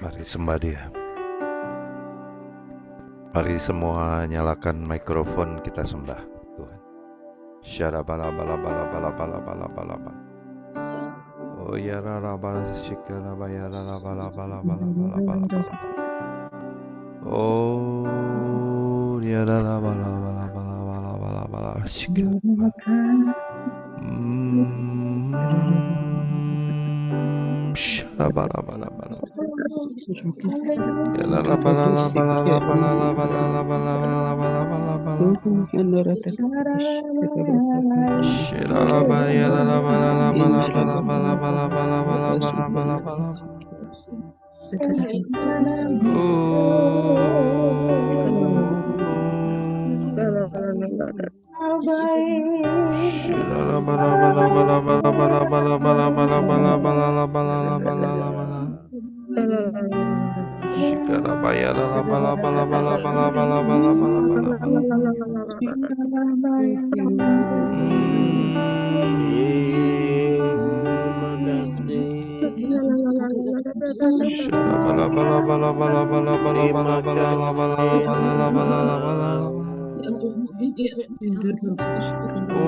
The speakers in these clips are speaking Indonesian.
Mari sembah Dia. Mari semua nyalakan mikrofon, kita sembah Tuhan. Syarabalabalabalabalabalabalabalabala. Oh ya rarabala shikarabaya. Oh ya rarabalabalabalabalabala shikar. Sharabalabalabalabala. Ya rarabalabalabalabalabalabalabalabalabala.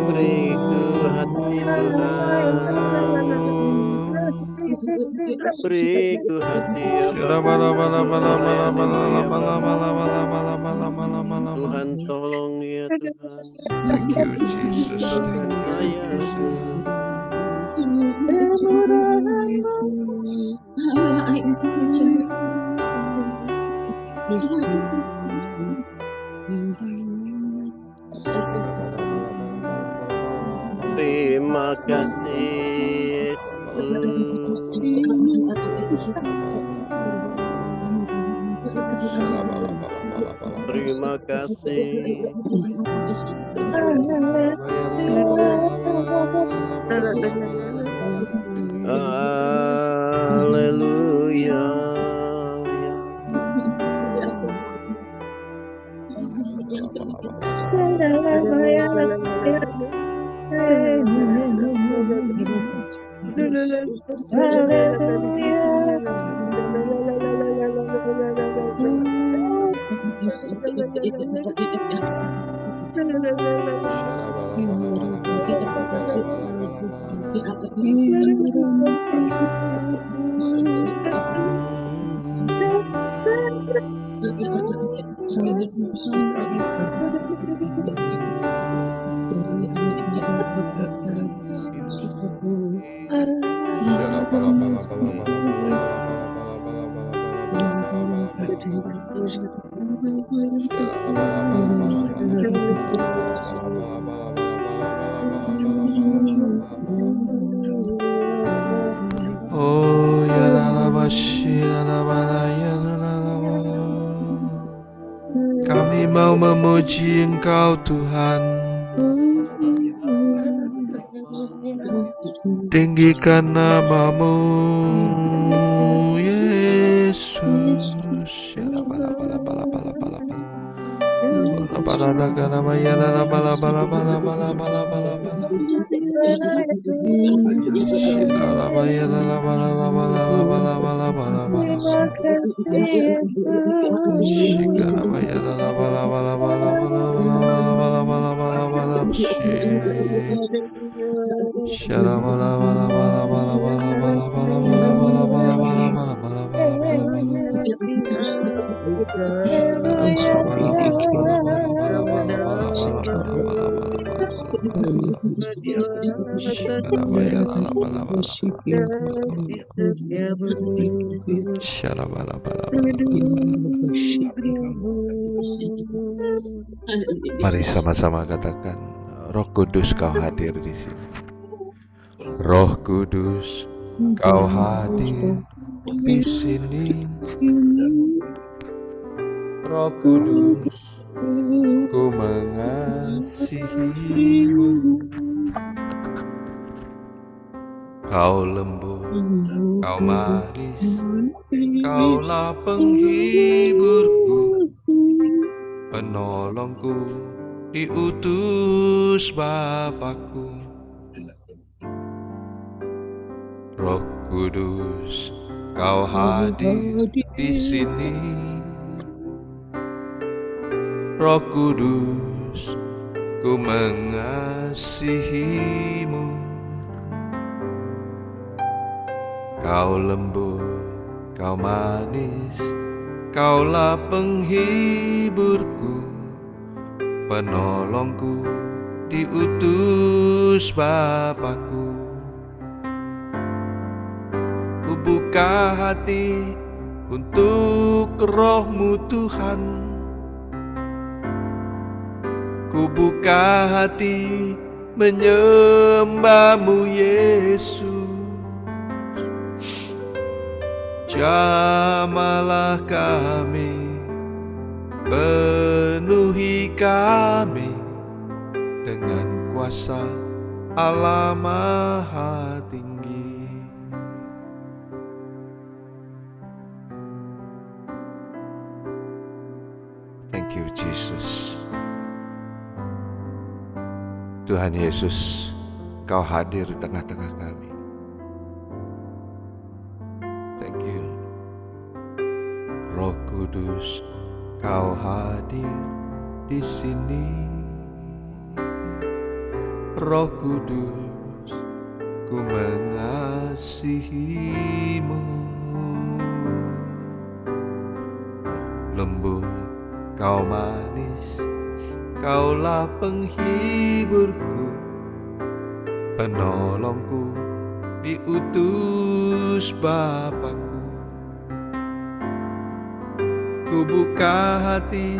Beriku hati Tuhan, beriku hati ya Bapa. Tuhan tolong ya Tuhan. Thank you Jesus, thank you Terima kasih Yesus. Terima kasih. Haleluya. Oh ya kami mau memuji Engkau Tuhan, tinggikan nama-Mu Yesus. Mari sama-sama katakan, Roh Kudus Kau hadir di sini. Roh Kudus Kau hadir di sini. Roh Kudus, Ku mengasihi-Mu. Kau lembut, Kau manis, Kaulah penghiburku, penolongku, diutus Bapakku. Roh Kudus, Kau hadir di sini, Roh Kudus, ku mengasihimu. Kau lembut, kau manis, kaulah penghiburku, penolongku, diutus Bapakku. Ku buka hati untuk Roh-Mu Tuhan. Ku buka hati menyembah-Mu Yesus. Jamahlah kami, penuhi kami dengan kuasa Allah Maha Tinggi. Thank you Jesus. Tuhan Yesus, Kau hadir di tengah-tengah kami. Thank you. Roh Kudus, Kau hadir di sini. Roh Kudus, ku mengasihimu. Lembut, Kau manis, Kaulah penghiburku, penolongku, diutus Bapakku. Ku buka hati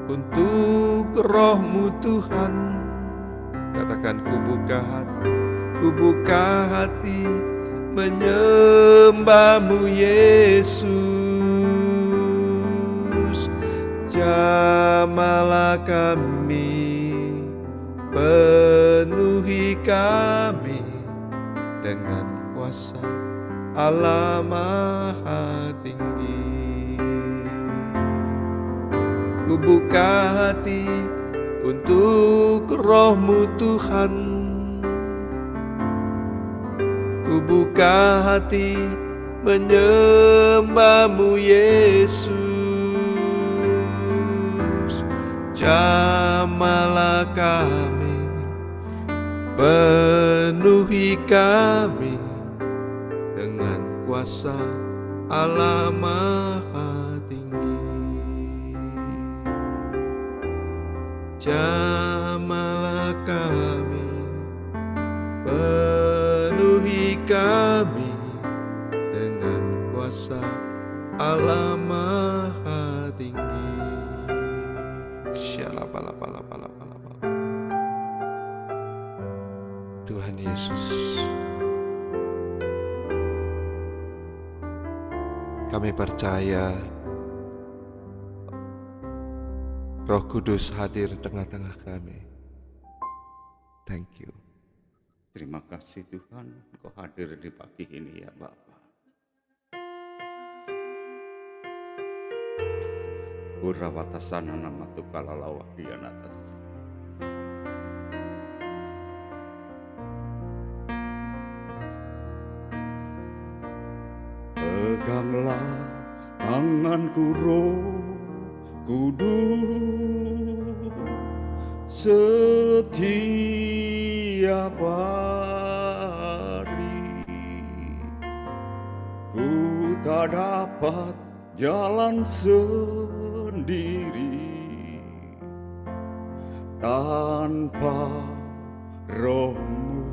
untuk Roh-Mu Tuhan. Katakan, ku buka hati menyembah-Mu Yesus. Jamahlah kami, penuhi kami dengan kuasa Allah Maha Tinggi. Ku buka hati untuk Roh-Mu Tuhan. Ku buka hati menyembah-Mu Yesus. Jamahlah kami, penuhi kami dengan kuasa Allah Maha Tinggi. Jamahlah kami, penuhi kami dengan kuasa Allah Maha Tinggi. Syalabalabalabalabalabal. Tuhan Yesus, kami percaya Roh Kudus hadir di tengah-tengah kami. Thank you. Terima kasih Tuhan, Kau hadir di pagi ini ya Bapa. Urawatasana nama tukalalawa dian atas. Peganglah tanganku Roh Kudus setiap hari. Ku tak dapat jalan sendiri tanpa Roh-Mu.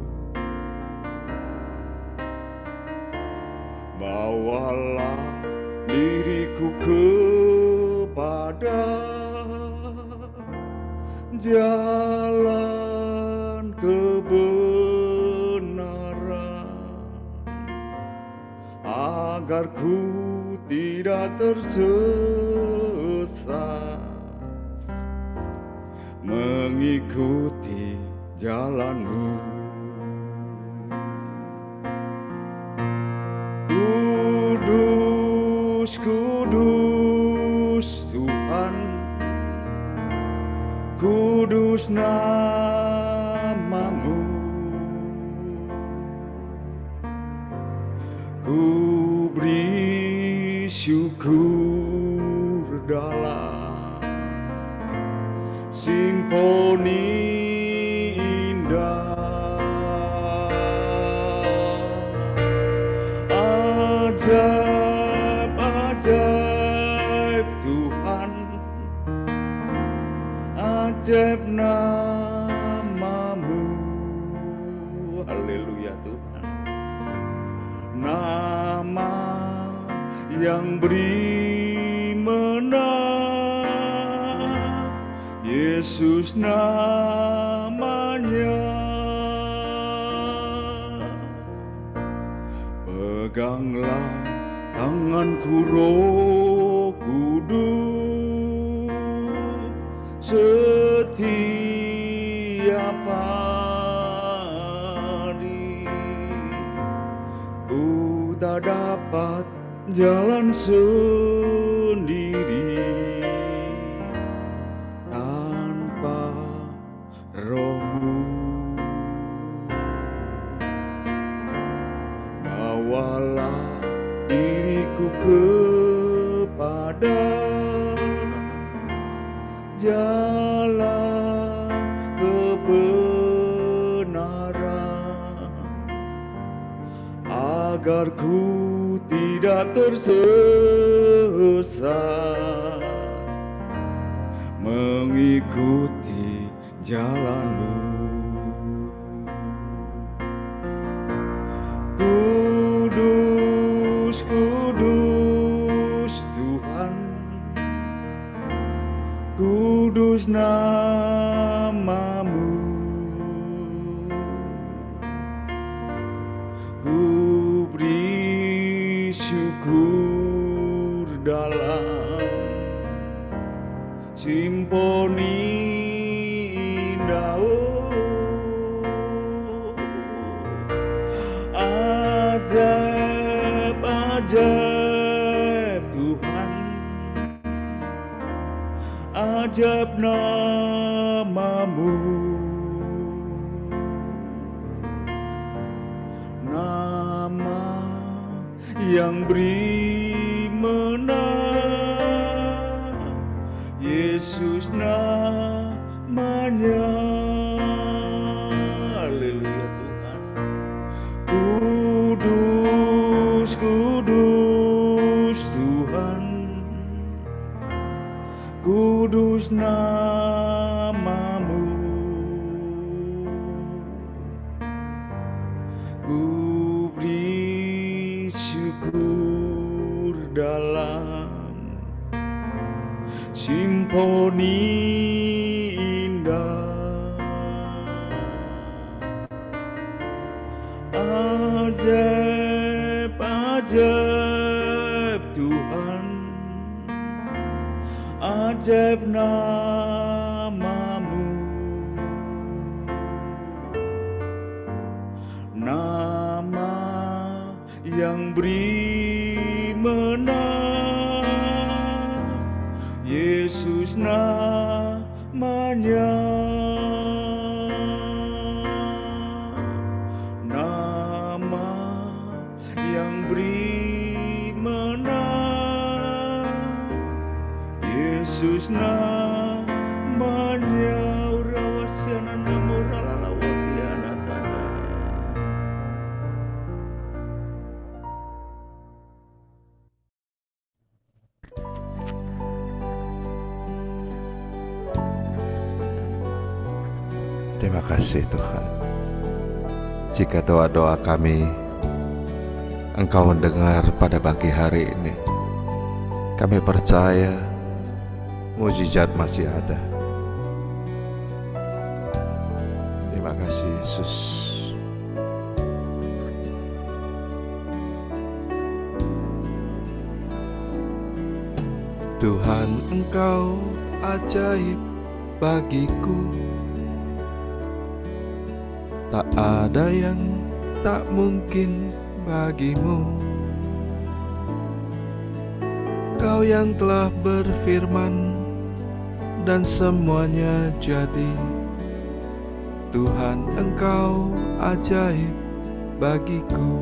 Bawalah diriku kepada jalan kebenaran, agar ku tidak tersesat mengikuti jalan-Mu. Kudus, kudus Tuhan, kudus nama-Mu. beri syukur dalam simfoni indah. Ajaib Tuhan, ajaib namamu. Haleluya Tuhan. Nama yang beri menang, Yesus namanya. Peganglah tanganku Roh Kudus setiap hari. Ku tak dapat jalan sendiri tanpa Roh-Mu. Bawalah diriku kepada jalan kebenaran, agar ku tidak tersesat mengikuti jalan-Mu. Kudus, kudus Tuhan, kudus namamu. Ku beri syukur dalam simfoni indah. Ajaib, ajaib Tuhan, ajaib namamu. Nama yang beri menang, Yesus namanya. Haleluya Tuhan. Kudus, kudus Tuhan, kudus namamu. Ku beri syukur dalam simfoni indah. Ajaib, ajaib Tuhan, ajaib namamu. Nama yang beri menang, Yesus namanya. Nama yang beri menang, Yesus namanya. Urawasiana namuralawatiana tata. Terima kasih Tuhan. Jika doa-doa kami Engkau mendengar pada pagi hari ini, kami percaya mujizat masih ada. Terima kasih Yesus. Tuhan, Engkau ajaib bagiku. Tak ada yang tak mungkin bagimu. Kau yang telah berfirman dan semuanya jadi. Tuhan, Engkau ajaib bagiku.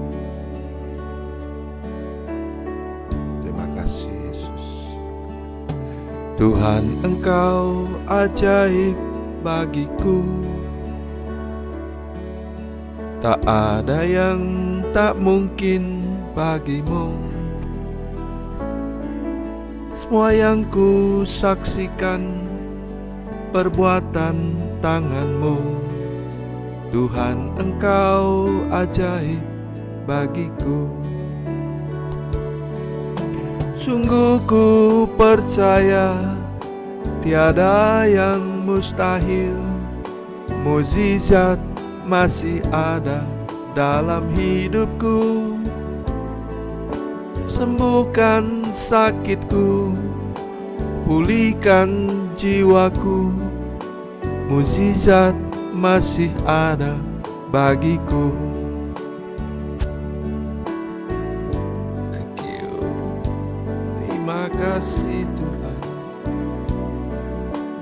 Tuhan, Engkau ajaib bagiku. Tak ada yang tak mungkin bagimu. Semua yang ku saksikan perbuatan tanganmu. Tuhan, Engkau ajaib bagiku. Sungguh ku percaya tiada yang mustahil. Mukjizat masih ada dalam hidupku. Sembuhkan sakitku, pulihkan jiwaku. Mukjizat masih ada bagiku. Thank you. Terima kasih Tuhan.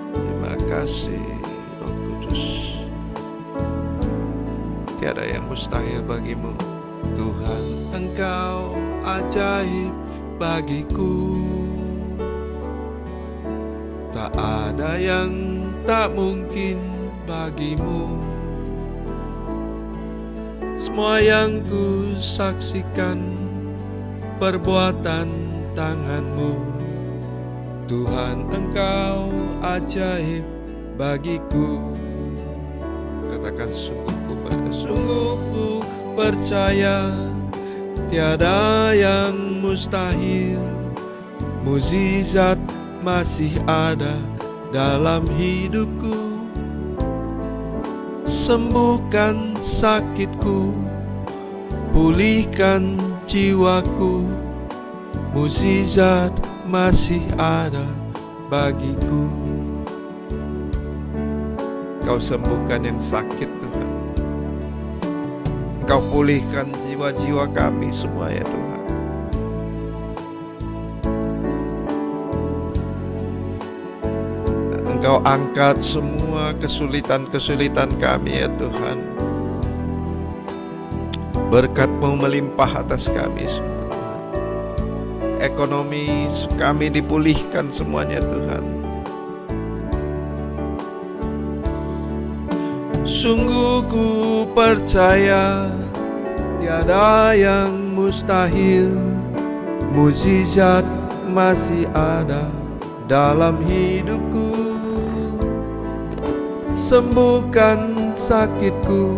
Terima kasih Roh Kudus. Tiada yang mustahil bagimu. Tuhan, Engkau ajaib bagiku. Tak ada yang tak mungkin bagimu. Semua yang ku saksikan perbuatan tanganmu. Tuhan, Engkau ajaib bagiku. Katakan sungguh ku percaya tiada yang mustahil. Mukjizat masih ada dalam hidupku. Sembuhkan sakitku, pulihkan jiwaku. Mukjizat masih ada bagiku. Kau sembuhkan yang sakit Tuhan. Kau pulihkan jiwa-jiwa kami semua ya Tuhan. Engkau angkat semua kesulitan-kesulitan kami ya Tuhan. Berkat-Mu melimpah atas kami semua. Ekonomi kami dipulihkan semuanya Tuhan. Sungguh ku percaya tiada yang mustahil. Mukjizat masih ada dalam hidupku. Sembuhkan sakitku,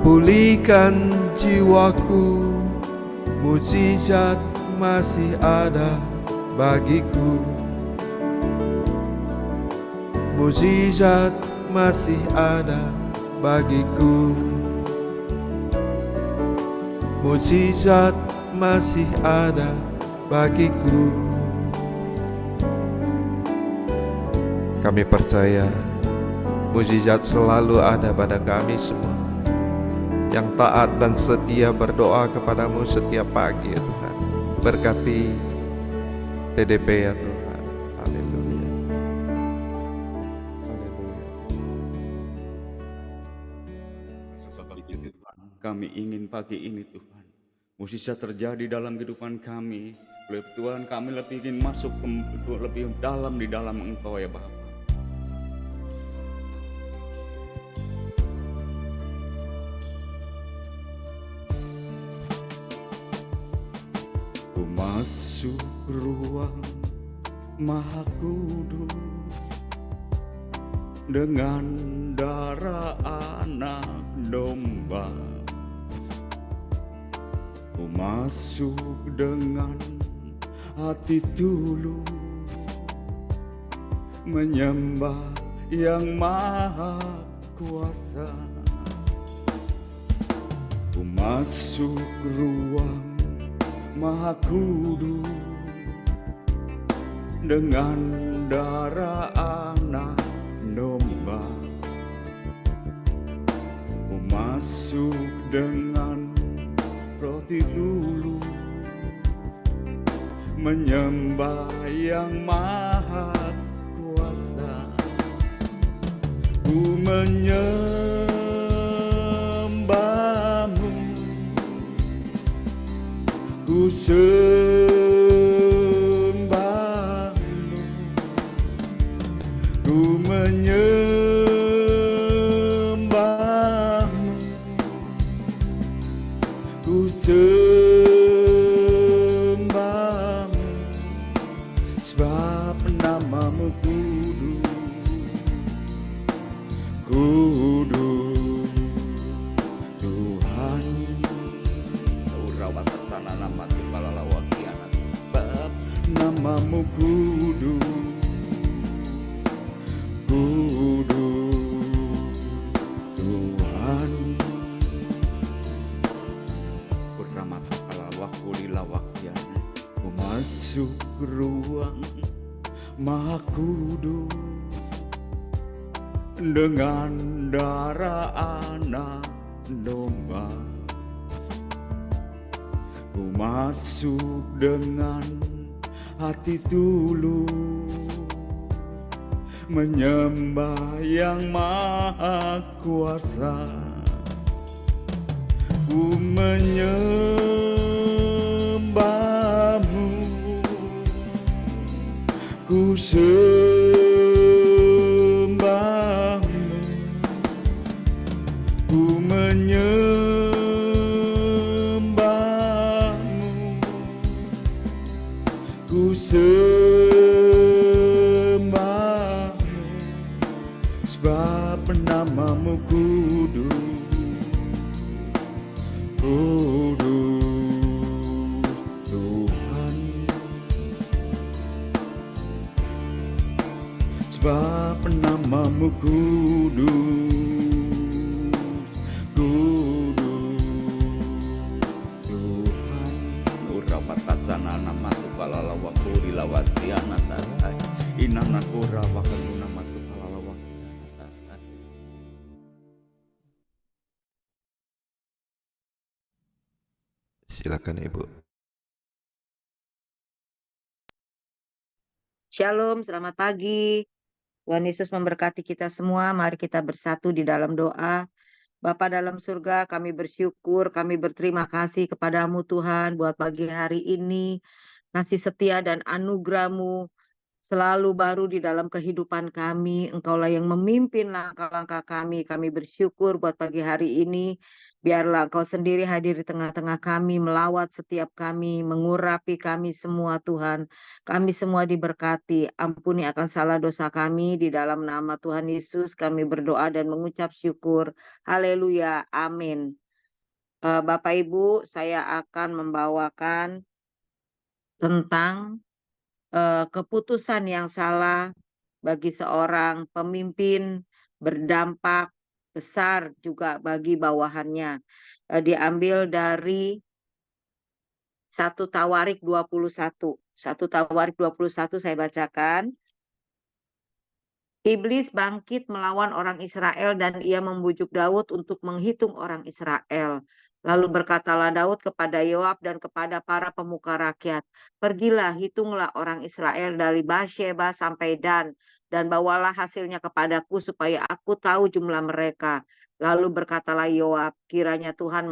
pulihkan jiwaku. Mukjizat masih ada bagiku. Mukjizat masih ada bagiku. Mukjizat masih ada bagiku. Kami percaya mukjizat selalu ada pada kami semua yang taat dan setia berdoa kepadamu setiap pagi ya Tuhan. Berkati TDP ya Tuhan. Haleluya. Kami ingin pagi ini Tuhan, mukjizat terjadi dalam kehidupan kami. Tuhan, kami lebih ingin masuk lebih dalam di dalam Engkau ya Bapa. Ku masuk ruang Maha Kudus dengan darah anak domba. Ku masuk dengan hati tulus menyembah yang maha kuasa. Ku masuk ruang Maha Kudus dengan darah anak domba. Ku masuk dengan roti dulu menyembah yang maha kuasa. Ku menyembahmu, ku sembahmu, namamu kudus, kudus Tuhan. Beramata kalawakku di lawakyan, ku masuk ruang Maha Kudus dengan darah anak domba. Ku masuk dengan hati tulus, menyembah yang maha kuasa. Ku menyembahmu, ku sembahmu, ku menyembahmu, ku sembahmu, sebab namamu kudus, kudus Tuhan. Sebab namamu kudus, kudus Tuhan. Urapatasana namatu kalalawaku dilawasiana tasai, inanaku rawakan namatu kalalawaku tasai. Silakan Ibu. Shalom, selamat pagi. Tuhan Yesus memberkati kita semua. Mari kita bersatu di dalam doa. Bapa dalam surga, kami bersyukur, kami berterima kasih kepadamu Tuhan buat pagi hari ini. Kasih setia dan anugerah-Mu selalu baru di dalam kehidupan kami. Engkaulah yang memimpin langkah-langkah kami. Kami bersyukur buat pagi hari ini. Biarlah Engkau sendiri hadir di tengah-tengah kami, melawat setiap kami, mengurapi kami semua Tuhan. Kami semua diberkati. Ampuni akan salah dosa kami. Di dalam nama Tuhan Yesus kami berdoa dan mengucap syukur. Haleluya. Amin. Bapak Ibu, saya akan membawakan tentang keputusan yang salah bagi seorang pemimpin berdampak besar juga bagi bawahannya. Diambil dari 1 Tawarik 21. 1 Tawarik 21 saya bacakan. Iblis bangkit melawan orang Israel dan ia membujuk Daud untuk menghitung orang Israel. Lalu berkatalah Daud kepada Yoab dan kepada para pemuka rakyat, pergilah, hitunglah orang Israel dari Bathsheba sampai Dan bawalah hasilnya kepadaku supaya aku tahu jumlah mereka. Lalu berkatalah Yoab, kiranya Tuhan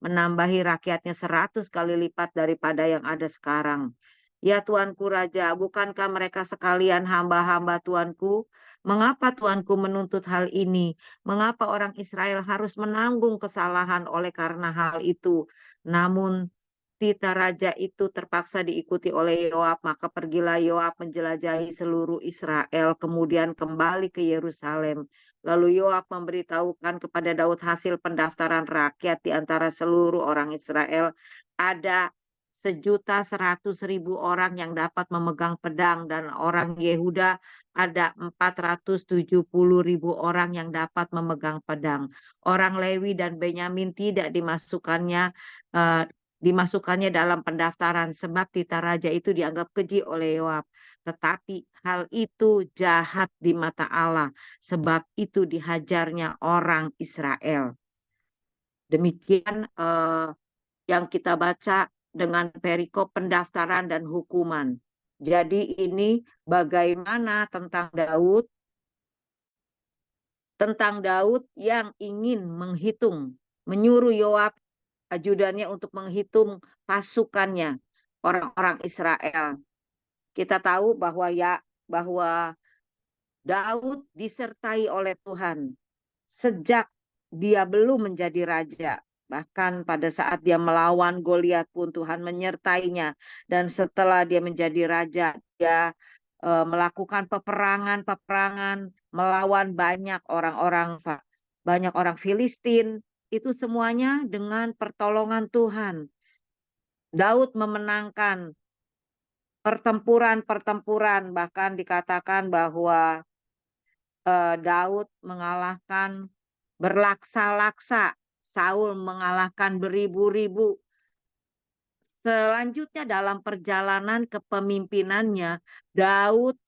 menambahi rakyatnya 100 kali lipat daripada yang ada sekarang. Ya Tuanku Raja, bukankah mereka sekalian hamba-hamba Tuanku? Mengapa Tuanku menuntut hal ini? Mengapa orang Israel harus menanggung kesalahan oleh karena hal itu? Namun tita raja itu terpaksa diikuti oleh Yoab, maka pergilah Yoab menjelajahi seluruh Israel, kemudian kembali ke Yerusalem. Lalu Yoab memberitahukan kepada Daud hasil pendaftaran rakyat di antara seluruh orang Israel. Ada 1.100.000 orang yang dapat memegang pedang, dan orang Yehuda ada 470.000 orang yang dapat memegang pedang. Orang Lewi dan Benyamin tidak dimasukkannya dalam pendaftaran sebab tita raja itu dianggap keji oleh Yoab. Tetapi hal itu jahat di mata Allah, sebab itu dihajarnya orang Israel. Demikian yang kita baca dengan perikop pendaftaran dan hukuman. Jadi ini bagaimana tentang Daud yang ingin menyuruh Yoab ajudannya untuk menghitung pasukannya, orang-orang Israel. Kita tahu bahwa Daud disertai oleh Tuhan sejak dia belum menjadi raja. Bahkan pada saat dia melawan Goliat pun Tuhan menyertainya. Dan setelah dia menjadi raja, dia melakukan peperangan melawan banyak orang Filistin. Itu semuanya dengan pertolongan Tuhan. Daud memenangkan pertempuran-pertempuran, bahkan dikatakan bahwa Daud mengalahkan berlaksa-laksa, Saul mengalahkan beribu-ribu. Selanjutnya dalam perjalanan kepemimpinannya, Daud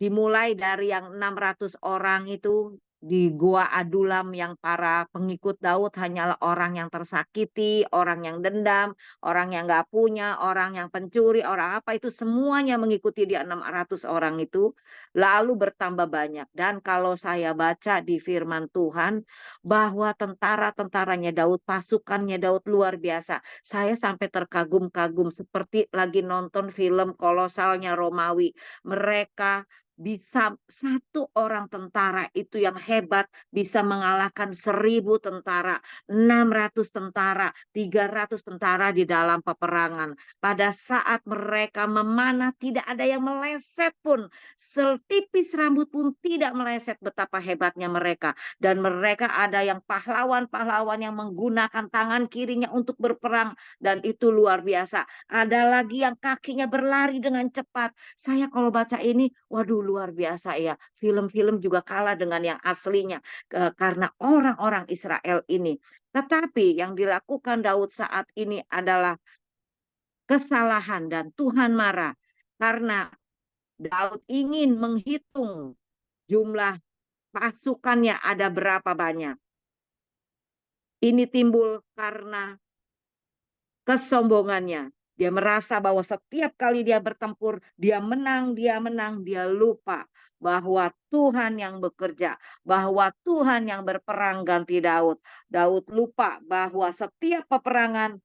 dimulai dari yang 600 orang itu di Gua Adulam, yang para pengikut Daud hanyalah orang yang tersakiti, orang yang dendam, orang yang nggak punya, orang yang pencuri, orang apa itu semuanya mengikuti dia 600 orang itu. Lalu bertambah banyak. Dan kalau saya baca di firman Tuhan bahwa tentara-tentaranya Daud, pasukannya Daud luar biasa. Saya sampai terkagum-kagum seperti lagi nonton film kolosalnya Romawi. Mereka bisa, satu orang tentara itu yang hebat bisa mengalahkan 1000 tentara, 600 tentara, 300 tentara di dalam peperangan. Pada saat mereka memanah tidak ada yang meleset pun, setipis rambut pun tidak meleset, betapa hebatnya mereka. Dan mereka ada yang pahlawan-pahlawan yang menggunakan tangan kirinya untuk berperang, dan itu luar biasa. Ada lagi yang kakinya berlari dengan cepat. Saya kalau baca ini, waduh luar biasa ya. Film-film juga kalah dengan yang aslinya karena orang-orang Israel ini. Tetapi yang dilakukan Daud saat ini adalah kesalahan dan Tuhan marah karena Daud ingin menghitung jumlah pasukannya ada berapa banyak. Ini timbul karena kesombongannya. Dia merasa bahwa setiap kali dia bertempur, dia menang, dia lupa bahwa Tuhan yang bekerja, bahwa Tuhan yang berperang ganti Daud. Daud lupa bahwa setiap peperangan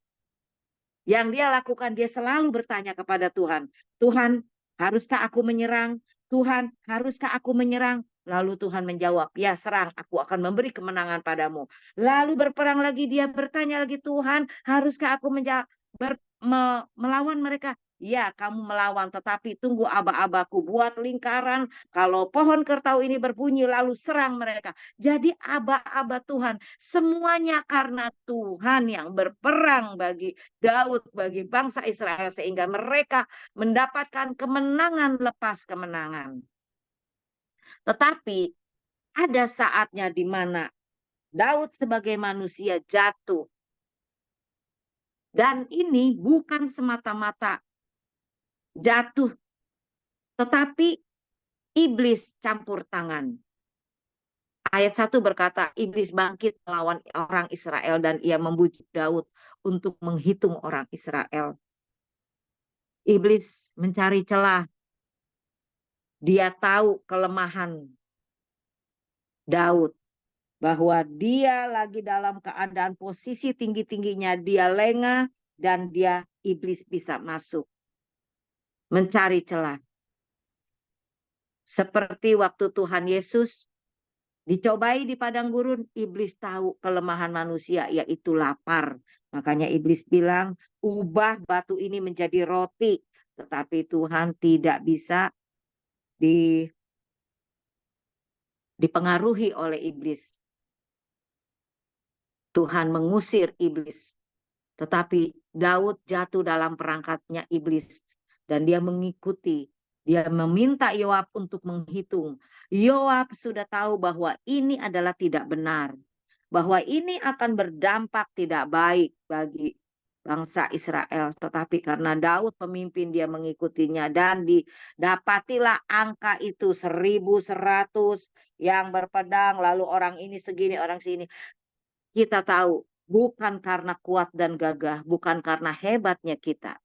yang dia lakukan, dia selalu bertanya kepada Tuhan. Tuhan, haruskah aku menyerang? Tuhan, haruskah aku menyerang? Lalu Tuhan menjawab, ya serang, aku akan memberi kemenangan padamu. Lalu berperang lagi, dia bertanya lagi, Tuhan, haruskah aku melawan mereka? Ya, kamu melawan, tetapi tunggu aba-abaku, buat lingkaran. Kalau pohon kertau ini berbunyi, lalu serang mereka. Jadi aba-aba Tuhan, semuanya karena Tuhan yang berperang bagi Daud, bagi bangsa Israel, sehingga mereka mendapatkan kemenangan lepas kemenangan. Tetapi ada saatnya di mana Daud sebagai manusia jatuh. Dan ini bukan semata-mata jatuh, tetapi iblis campur tangan. Ayat 1 berkata, iblis bangkit melawan orang Israel dan ia membujuk Daud untuk menghitung orang Israel. Iblis mencari celah. Dia tahu kelemahan Daud, bahwa dia lagi dalam keadaan posisi tinggi-tingginya, dia lengah dan iblis bisa masuk mencari celah. Seperti waktu Tuhan Yesus dicobai di padang gurun, iblis tahu kelemahan manusia yaitu lapar. Makanya iblis bilang, ubah batu ini menjadi roti. Tetapi Tuhan tidak bisa dipengaruhi oleh iblis. Tuhan mengusir iblis. Tetapi Daud jatuh dalam perangkatnya iblis. Dan dia mengikuti. Dia meminta Yoab untuk menghitung. Yoab sudah tahu bahwa ini adalah tidak benar. Bahwa ini akan berdampak tidak baik bagi bangsa Israel. Tetapi karena Daud pemimpin, dia mengikutinya. Dan didapatilah angka itu 1100 yang berpedang. Lalu orang ini segini, orang sini. Kita tahu bukan karena kuat dan gagah, bukan karena hebatnya kita.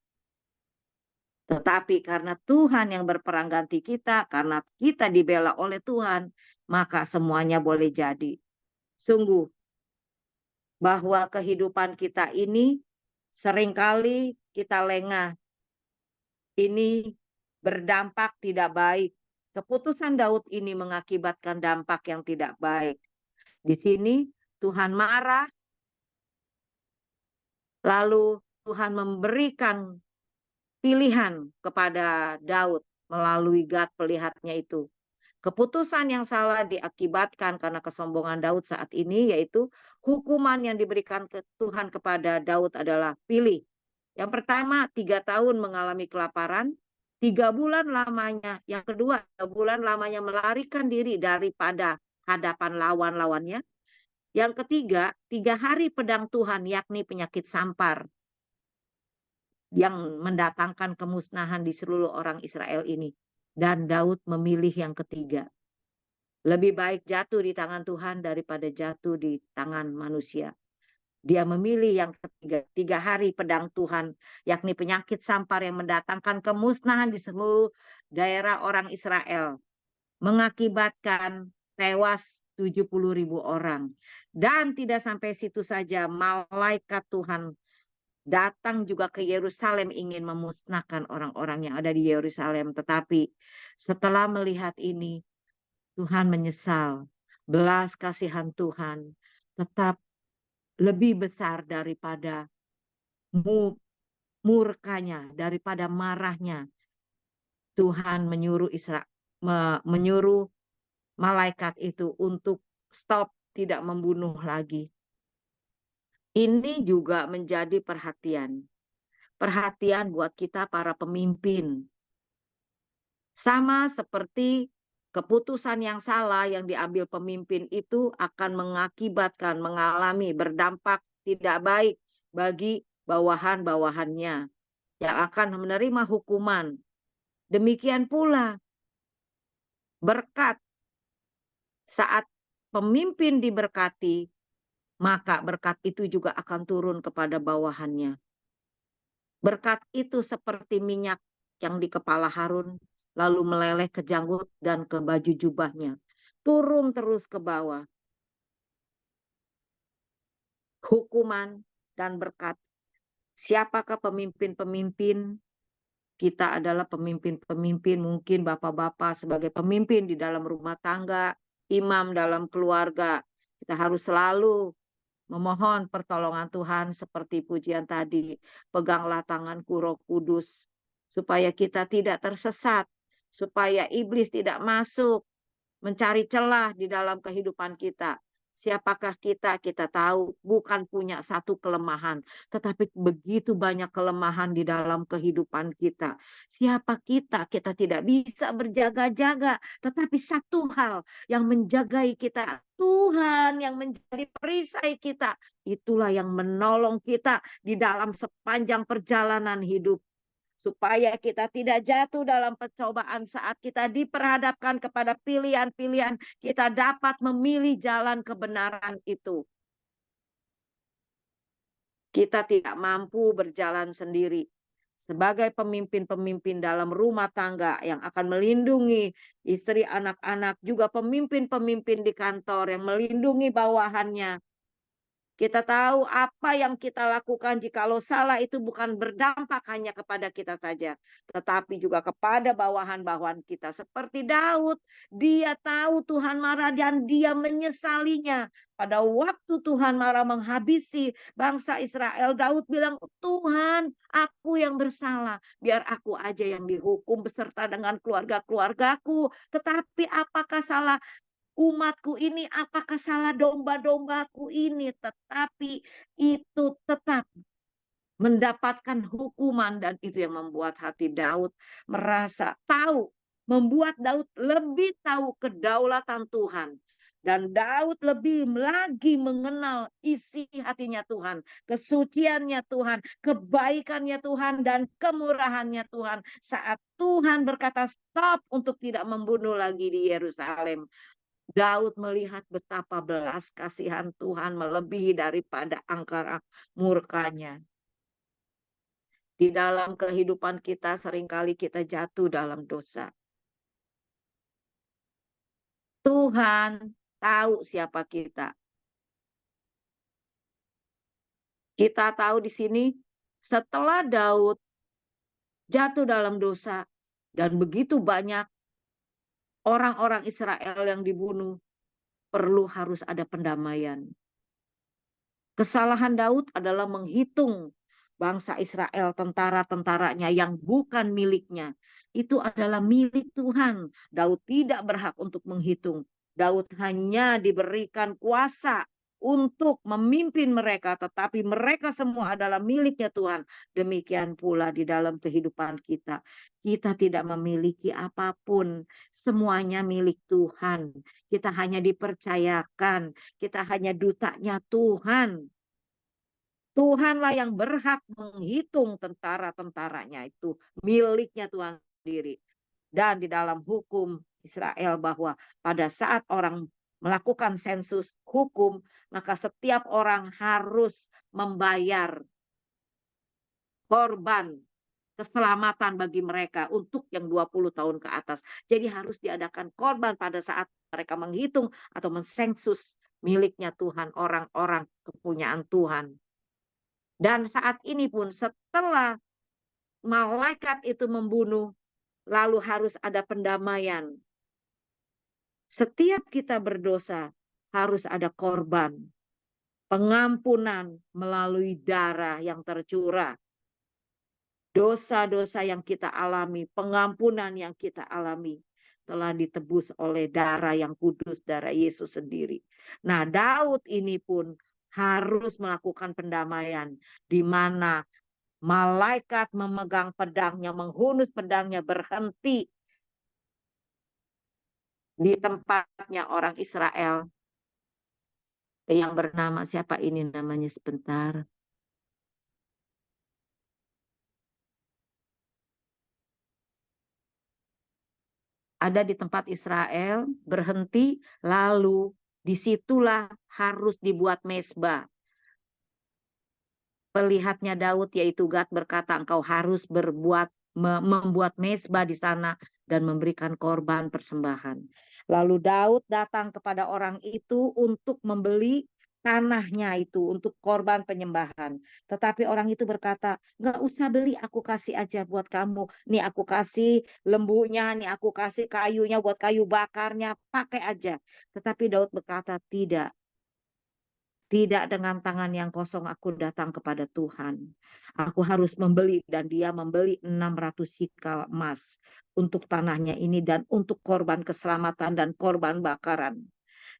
Tetapi karena Tuhan yang berperang ganti kita, karena kita dibela oleh Tuhan, maka semuanya boleh jadi. Sungguh, bahwa kehidupan kita ini seringkali kita lengah. Ini berdampak tidak baik. Keputusan Daud ini mengakibatkan dampak yang tidak baik. Di sini Tuhan marah, lalu Tuhan memberikan pilihan kepada Daud melalui Gad pelihatnya itu. Keputusan yang salah diakibatkan karena kesombongan Daud saat ini, yaitu hukuman yang diberikan ke Tuhan kepada Daud adalah pilih. Yang pertama, 3 tahun mengalami kelaparan, 3 bulan lamanya. Yang kedua, 3 bulan lamanya melarikan diri daripada hadapan lawan-lawannya. Yang ketiga, 3 hari pedang Tuhan, yakni penyakit sampar yang mendatangkan kemusnahan di seluruh orang Israel ini. Dan Daud memilih yang ketiga. Lebih baik jatuh di tangan Tuhan daripada jatuh di tangan manusia. Dia memilih yang ketiga, 3 hari pedang Tuhan, yakni penyakit sampar yang mendatangkan kemusnahan di seluruh daerah orang Israel, mengakibatkan tewas 70.000 orang. Dan tidak sampai situ saja, malaikat Tuhan datang juga ke Yerusalem ingin memusnahkan orang-orang yang ada di Yerusalem. Tetapi setelah melihat ini, Tuhan menyesal. Belas kasihan Tuhan tetap lebih besar daripada murkanya, daripada marahnya. Tuhan menyuruh malaikat itu untuk stop, tidak membunuh lagi. Ini juga menjadi perhatian buat kita para pemimpin. Sama seperti keputusan yang salah yang diambil pemimpin itu akan mengakibatkan, berdampak tidak baik bagi bawahan-bawahannya yang akan menerima hukuman. Demikian pula berkat, saat pemimpin diberkati, maka berkat itu juga akan turun kepada bawahannya. Berkat itu seperti minyak yang di kepala Harun, lalu meleleh ke janggut dan ke baju jubahnya. Turun terus ke bawah. Hukuman dan berkat. Siapakah pemimpin-pemimpin? Kita adalah pemimpin-pemimpin, mungkin bapak-bapak sebagai pemimpin di dalam rumah tangga, imam dalam keluarga. Kita harus selalu memohon pertolongan Tuhan seperti pujian tadi. Peganglah tanganku Roh Kudus, supaya kita tidak tersesat, supaya iblis tidak masuk mencari celah di dalam kehidupan kita. Siapakah kita? Kita tahu bukan punya satu kelemahan, tetapi begitu banyak kelemahan di dalam kehidupan kita. Siapa kita? Kita tidak bisa berjaga-jaga, tetapi satu hal yang menjagai kita, Tuhan yang menjadi perisai kita. Itulah yang menolong kita di dalam sepanjang perjalanan hidup. Supaya kita tidak jatuh dalam pencobaan saat kita diperhadapkan kepada pilihan-pilihan, kita dapat memilih jalan kebenaran itu. Kita tidak mampu berjalan sendiri. Sebagai pemimpin-pemimpin dalam rumah tangga yang akan melindungi istri, anak-anak, juga pemimpin-pemimpin di kantor yang melindungi bawahannya. Kita tahu apa yang kita lakukan jikalau salah itu bukan berdampak hanya kepada kita saja, tetapi juga kepada bawahan-bawahan kita. Seperti Daud, dia tahu Tuhan marah dan dia menyesalinya. Pada waktu Tuhan marah menghabisi bangsa Israel, Daud bilang, Tuhan, aku yang bersalah. Biar aku aja yang dihukum beserta dengan keluarga-keluargaku. Tetapi apakah salah umatku ini, apakah salah domba-dombaku ini? Tetapi itu tetap mendapatkan hukuman, dan itu yang membuat hati Daud merasa tahu, membuat Daud lebih tahu kedaulatan Tuhan. Dan Daud lebih lagi mengenal isi hatinya Tuhan, kesuciannya Tuhan, kebaikannya Tuhan, dan kemurahannya Tuhan. Saat Tuhan berkata stop untuk tidak membunuh lagi di Yerusalem, Daud melihat betapa belas kasihan Tuhan melebihi daripada angkara murkanya. Di dalam kehidupan kita seringkali kita jatuh dalam dosa. Tuhan tahu siapa kita. Kita tahu di sini setelah Daud jatuh dalam dosa dan begitu banyak orang-orang Israel yang dibunuh, harus ada pendamaian. Kesalahan Daud adalah menghitung bangsa Israel, tentara-tentaranya yang bukan miliknya. Itu adalah milik Tuhan. Daud tidak berhak untuk menghitung. Daud hanya diberikan kuasa untuk memimpin mereka, tetapi mereka semua adalah miliknya Tuhan. Demikian pula di dalam kehidupan kita. Kita tidak memiliki apapun, semuanya milik Tuhan. Kita hanya dipercayakan, kita hanya dutanya Tuhan. Tuhanlah yang berhak menghitung tentara-tentaranya, itu miliknya Tuhan sendiri. Dan di dalam hukum Israel bahwa pada saat orang melakukan sensus hukum, maka setiap orang harus membayar korban keselamatan bagi mereka untuk yang 20 tahun ke atas. Jadi harus diadakan korban pada saat mereka menghitung atau mensensus miliknya Tuhan, orang-orang kepunyaan Tuhan. Dan saat ini pun setelah malaikat itu membunuh, lalu harus ada pendamaian. Setiap kita berdosa harus ada korban, pengampunan melalui darah yang tercurah. Dosa-dosa yang kita alami, pengampunan yang kita alami telah ditebus oleh darah yang kudus, darah Yesus sendiri. Nah, Daud ini pun harus melakukan pendamaian, di mana malaikat memegang pedangnya, menghunus pedangnya, berhenti di tempatnya orang Israel yang bernama, siapa ini namanya sebentar. Ada di tempat Israel, berhenti, lalu disitulah harus dibuat mezbah. Pelihatnya Daud yaitu Gad berkata, engkau harus membuat mezbah di sana dan memberikan korban persembahan. Lalu Daud datang kepada orang itu untuk membeli tanahnya itu untuk korban penyembahan. Tetapi orang itu berkata, nggak usah beli, aku kasih aja buat kamu. Nih aku kasih lembunya, nih aku kasih kayunya buat kayu bakarnya, pakai aja. Tetapi Daud berkata, tidak. Tidak dengan tangan yang kosong aku datang kepada Tuhan. Aku harus membeli, dan dia membeli 600 sikal emas untuk tanahnya ini dan untuk korban keselamatan dan korban bakaran.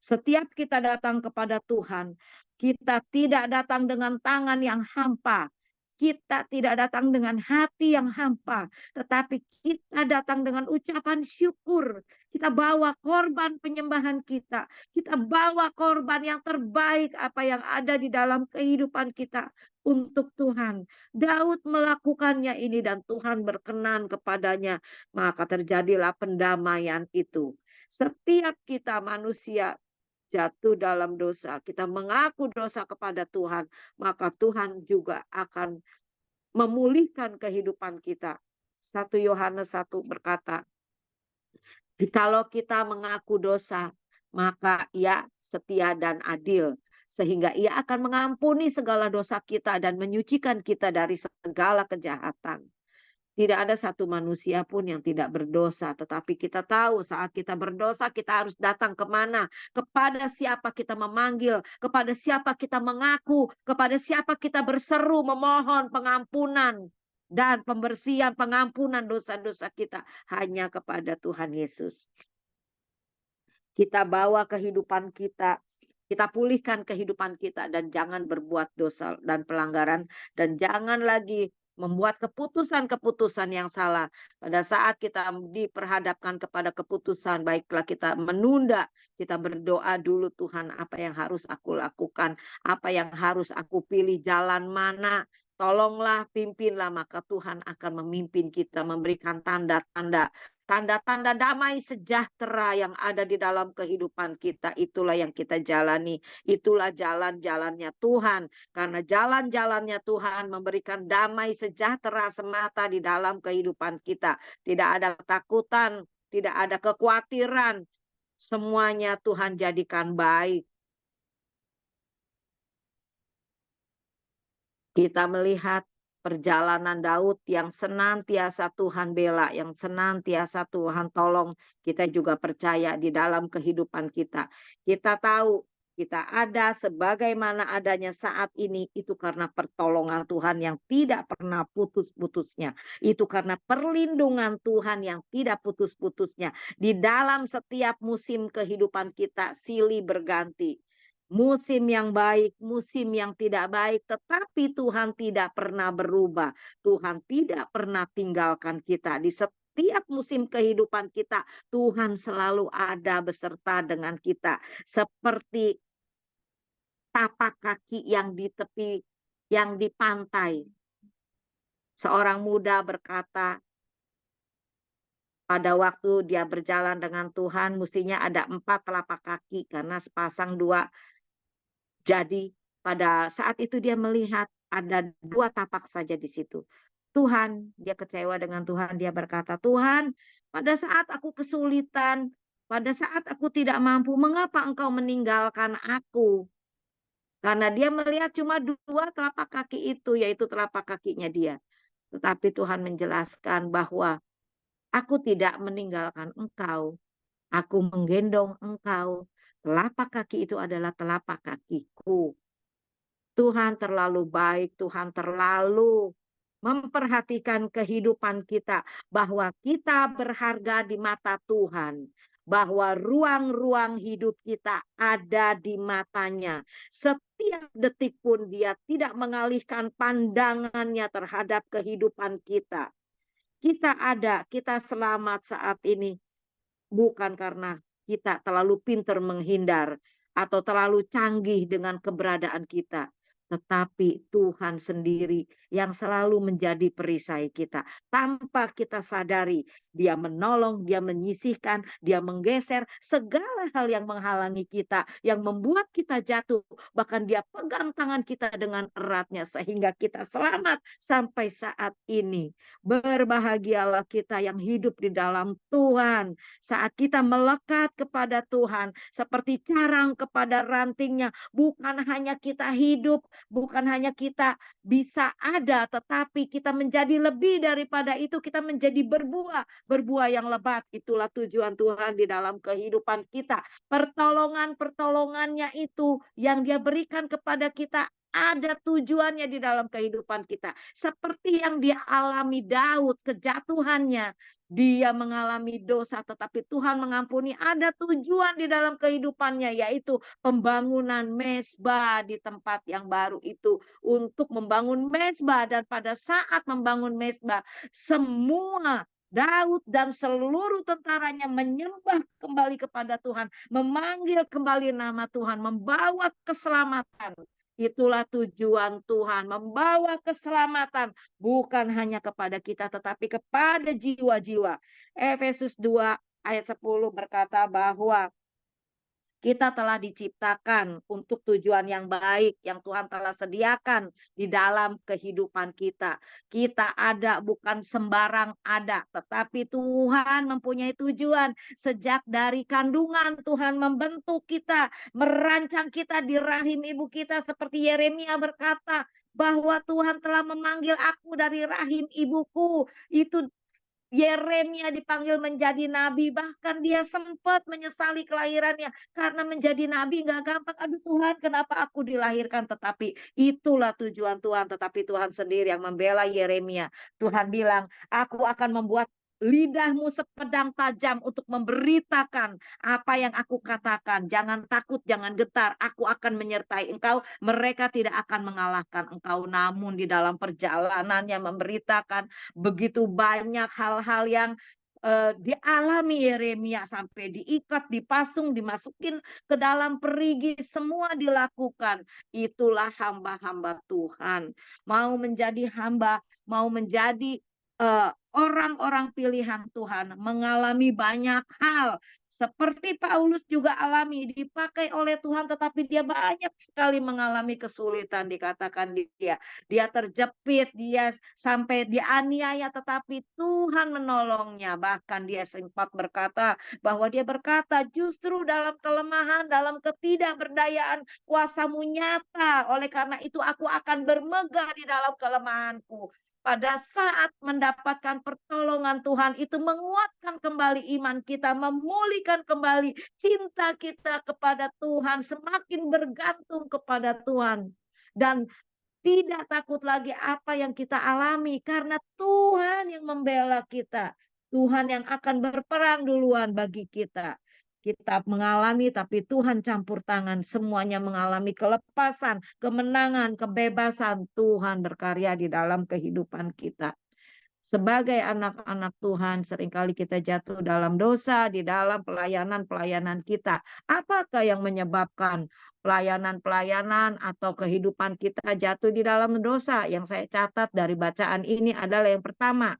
Setiap kita datang kepada Tuhan, kita tidak datang dengan tangan yang hampa. Kita tidak datang dengan hati yang hampa, tetapi kita datang dengan ucapan syukur. Kita bawa korban penyembahan kita. Kita bawa korban yang terbaik apa yang ada di dalam kehidupan kita untuk Tuhan. Daud melakukannya ini dan Tuhan berkenan kepadanya. Maka terjadilah pendamaian itu. Setiap kita manusia jatuh dalam dosa, kita mengaku dosa kepada Tuhan, maka Tuhan juga akan memulihkan kehidupan kita. 1 Yohanes 1 berkata, kalau kita mengaku dosa, maka Ia setia dan adil, sehingga Ia akan mengampuni segala dosa kita dan menyucikan kita dari segala kejahatan. Tidak ada satu manusia pun yang tidak berdosa. Tetapi kita tahu saat kita berdosa, kita harus datang kemana? Kepada siapa kita memanggil? Kepada siapa kita mengaku? Kepada siapa kita berseru memohon pengampunan dan pembersihan, pengampunan dosa-dosa kita? Hanya kepada Tuhan Yesus. Kita bawa kehidupan kita. Kita pulihkan kehidupan kita dan jangan berbuat dosa dan pelanggaran. Dan jangan lagi membuat keputusan-keputusan yang salah. Pada saat kita diperhadapkan kepada keputusan, baiklah kita menunda, kita berdoa dulu, Tuhan apa yang harus aku lakukan, apa yang harus aku pilih, jalan mana, tolonglah, pimpinlah, maka Tuhan akan memimpin kita, memberikan tanda-tanda. Tanda-tanda damai sejahtera yang ada di dalam kehidupan kita, itulah yang kita jalani. Itulah jalan-jalannya Tuhan. Karena jalan-jalannya Tuhan memberikan damai sejahtera semata di dalam kehidupan kita. Tidak ada ketakutan, tidak ada kekhawatiran. Semuanya Tuhan jadikan baik. Kita melihat perjalanan Daud yang senantiasa Tuhan bela, yang senantiasa Tuhan tolong. Kita juga percaya di dalam kehidupan kita. Kita tahu kita ada sebagaimana adanya saat ini, itu karena pertolongan Tuhan yang tidak pernah putus-putusnya. Itu karena perlindungan Tuhan yang tidak putus-putusnya. Di dalam setiap musim kehidupan kita silih berganti. musim yang baik, musim yang tidak baik, tetapi Tuhan tidak pernah berubah. Tuhan tidak pernah tinggalkan kita. Di setiap musim kehidupan kita, Tuhan selalu ada beserta dengan kita. Seperti tapak kaki yang di tepi, yang di pantai. Seorang muda berkata, pada waktu dia berjalan dengan Tuhan, mestinya ada 4 telapak kaki, karena sepasang 2. Jadi pada saat itu dia melihat ada 2 tapak saja di situ. Tuhan, dia kecewa dengan Tuhan, dia berkata, "Tuhan, pada saat aku kesulitan, pada saat aku tidak mampu, mengapa Engkau meninggalkan aku?" Karena dia melihat cuma 2 telapak kaki itu, yaitu telapak kakinya dia. Tetapi Tuhan menjelaskan bahwa, "Aku tidak meninggalkan engkau, aku menggendong engkau. Telapak kaki itu adalah telapak kakiku." Tuhan terlalu baik, Tuhan terlalu memperhatikan kehidupan kita, bahwa kita berharga di mata Tuhan, bahwa ruang-ruang hidup kita ada di matanya. Setiap detik pun dia tidak mengalihkan pandangannya terhadap kehidupan kita. Kita ada, kita selamat saat ini, bukan karena kita terlalu pintar menghindar atau terlalu canggih dengan keberadaan kita, tetapi Tuhan sendiri yang selalu menjadi perisai kita. Tanpa kita sadari, Dia menolong, Dia menyisihkan, Dia menggeser segala hal yang menghalangi kita, yang membuat kita jatuh. Bahkan Dia pegang tangan kita dengan eratnya sehingga kita selamat sampai saat ini. Berbahagialah kita yang hidup di dalam Tuhan. Saat kita melekat kepada Tuhan, seperti carang kepada rantingnya, bukan hanya kita hidup, bukan hanya kita bisa ada, tetapi kita menjadi lebih daripada itu, kita menjadi berbuah, berbuah yang lebat. Itulah tujuan Tuhan di dalam kehidupan kita. Pertolongan-pertolongannya itu yang Dia berikan kepada kita, ada tujuannya di dalam kehidupan kita. Seperti yang dia alami Daud, kejatuhannya. Dia mengalami dosa, tetapi Tuhan mengampuni. Ada tujuan di dalam kehidupannya, yaitu pembangunan mezbah di tempat yang baru itu. Untuk membangun mezbah, dan pada saat membangun mezbah, semua Daud dan seluruh tentaranya menyembah kembali kepada Tuhan, memanggil kembali nama Tuhan, membawa keselamatan. Itulah tujuan Tuhan, membawa keselamatan bukan hanya kepada kita tetapi kepada jiwa-jiwa. Efesus 2 ayat 10 berkata bahwa kita telah diciptakan untuk tujuan yang baik yang Tuhan telah sediakan di dalam kehidupan kita. Kita ada bukan sembarang ada, tetapi Tuhan mempunyai tujuan. Sejak dari kandungan Tuhan membentuk kita, merancang kita di rahim ibu kita, seperti Yeremia berkata bahwa Tuhan telah memanggil aku dari rahim ibuku. Itu Yeremia dipanggil menjadi nabi, bahkan dia sempat menyesali kelahirannya karena menjadi nabi nggak gampang. Aduh Tuhan, kenapa aku dilahirkan? Tetapi itulah tujuan Tuhan, tetapi Tuhan sendiri yang membela Yeremia. Tuhan bilang, aku akan membuat lidahmu sepedang tajam untuk memberitakan apa yang aku katakan. Jangan takut, jangan getar. Aku akan menyertai engkau. Mereka tidak akan mengalahkan engkau. Namun di dalam perjalanannya memberitakan begitu banyak hal-hal yang dialami Yeremia, sampai diikat, dipasung, dimasukin ke dalam perigi, semua dilakukan. Itulah hamba-hamba Tuhan. Mau menjadi hamba, mau menjadi orang-orang pilihan Tuhan, mengalami banyak hal. Seperti Paulus juga alami, dipakai oleh Tuhan, tetapi dia banyak sekali mengalami kesulitan. Dikatakan dia terjepit, dia sampai dianiaya, tetapi Tuhan menolongnya. Bahkan dia sempat berkata bahwa dia berkata, justru dalam kelemahan, dalam ketidakberdayaan, kuasamu nyata. Oleh karena itu aku akan bermegah di dalam kelemahanku. Pada saat mendapatkan pertolongan Tuhan itu menguatkan kembali iman kita, memulihkan kembali cinta kita kepada Tuhan, semakin bergantung kepada Tuhan. Dan tidak takut lagi apa yang kita alami, karena Tuhan yang membela kita. Tuhan yang akan berperang duluan bagi kita. kita mengalami, tapi Tuhan campur tangan. Semuanya mengalami kelepasan, kemenangan, kebebasan. Tuhan berkarya di dalam kehidupan kita. Sebagai anak-anak Tuhan, seringkali kita jatuh dalam dosa di dalam pelayanan-pelayanan kita. Apakah yang menyebabkan pelayanan-pelayanan atau kehidupan kita jatuh di dalam dosa? Yang saya catat dari bacaan ini adalah yang pertama,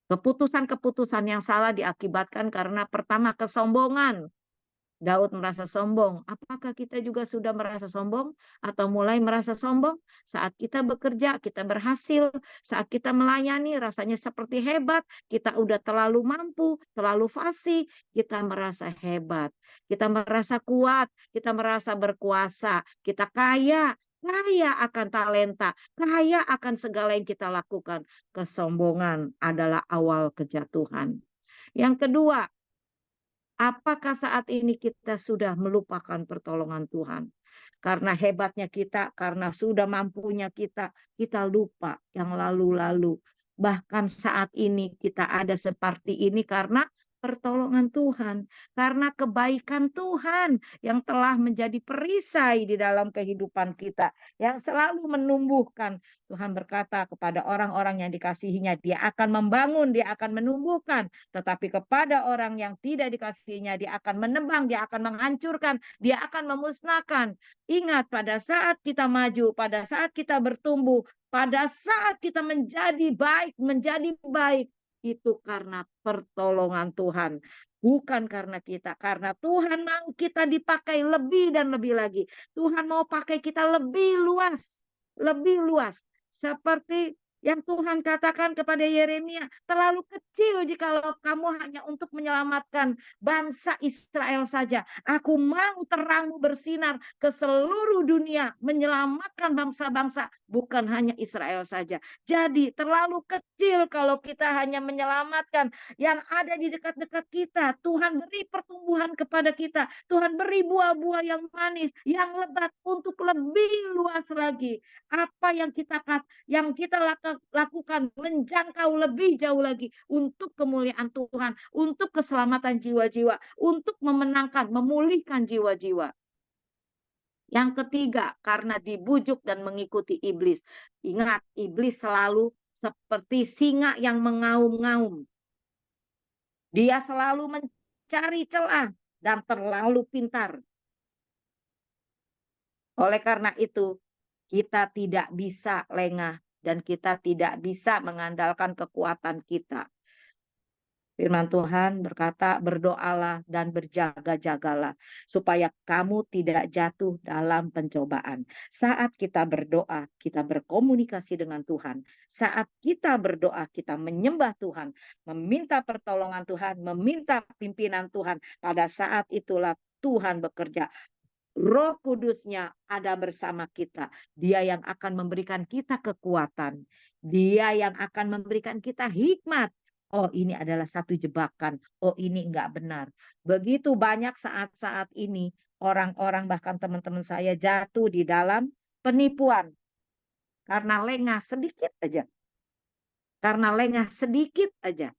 keputusan-keputusan yang salah diakibatkan karena pertama kesombongan. Daud merasa sombong. Apakah kita juga sudah merasa sombong atau mulai merasa sombong? Saat kita bekerja, kita berhasil. Saat kita melayani, rasanya seperti hebat. Kita udah terlalu mampu, terlalu fasih. Kita merasa hebat. Kita merasa kuat. Kita merasa berkuasa. Kita kaya. Kaya akan talenta. Kaya akan segala yang kita lakukan. Kesombongan adalah awal kejatuhan. Yang kedua, apakah saat ini kita sudah melupakan pertolongan Tuhan? Karena hebatnya kita, karena sudah mampunya kita lupa yang lalu-lalu. Bahkan saat ini kita ada seperti ini karena pertolongan Tuhan. Karena kebaikan Tuhan yang telah menjadi perisai di dalam kehidupan kita. Yang selalu menumbuhkan. Tuhan berkata kepada orang-orang yang dikasihinya, dia akan membangun, dia akan menumbuhkan. Tetapi kepada orang yang tidak dikasihinya, dia akan menebang, dia akan menghancurkan, dia akan memusnahkan. Ingat, pada saat kita maju, pada saat kita bertumbuh, pada saat kita menjadi baik, itu karena pertolongan Tuhan. Bukan karena kita, karena Tuhan mau kita dipakai lebih dan lebih lagi. Tuhan mau pakai kita lebih luas. Seperti yang Tuhan katakan kepada Yeremia, terlalu kecil jikalau kamu hanya untuk menyelamatkan bangsa Israel saja. Aku mau terangmu bersinar ke seluruh dunia, menyelamatkan bangsa-bangsa, bukan hanya Israel saja. Jadi terlalu kecil kalau kita hanya menyelamatkan yang ada di dekat-dekat kita. Tuhan beri pertumbuhan kepada kita. Tuhan beri buah-buah yang manis, yang lebat untuk lebih luas lagi. Apa yang kita lakukan menjangkau lebih jauh lagi untuk kemuliaan Tuhan, untuk keselamatan jiwa-jiwa, untuk memenangkan, memulihkan jiwa-jiwa. Yang ketiga, karena dibujuk dan mengikuti iblis. Ingat, iblis selalu seperti singa yang mengaum-ngaum. Dia selalu mencari celah dan terlalu pintar. Oleh karena itu, kita tidak bisa lengah dan kita tidak bisa mengandalkan kekuatan kita. Firman Tuhan berkata, berdoalah dan berjaga-jagalah supaya kamu tidak jatuh dalam pencobaan. Saat kita berdoa, kita berkomunikasi dengan Tuhan. Saat kita berdoa, kita menyembah Tuhan, meminta pertolongan Tuhan, meminta pimpinan Tuhan. Pada saat itulah Tuhan bekerja. Roh Kudusnya ada bersama kita. Dia yang akan memberikan kita kekuatan. Dia yang akan memberikan kita hikmat. Oh, ini adalah satu jebakan. Oh, ini enggak benar. Begitu banyak saat-saat ini orang-orang, bahkan teman-teman saya, jatuh di dalam penipuan. Karena lengah sedikit aja.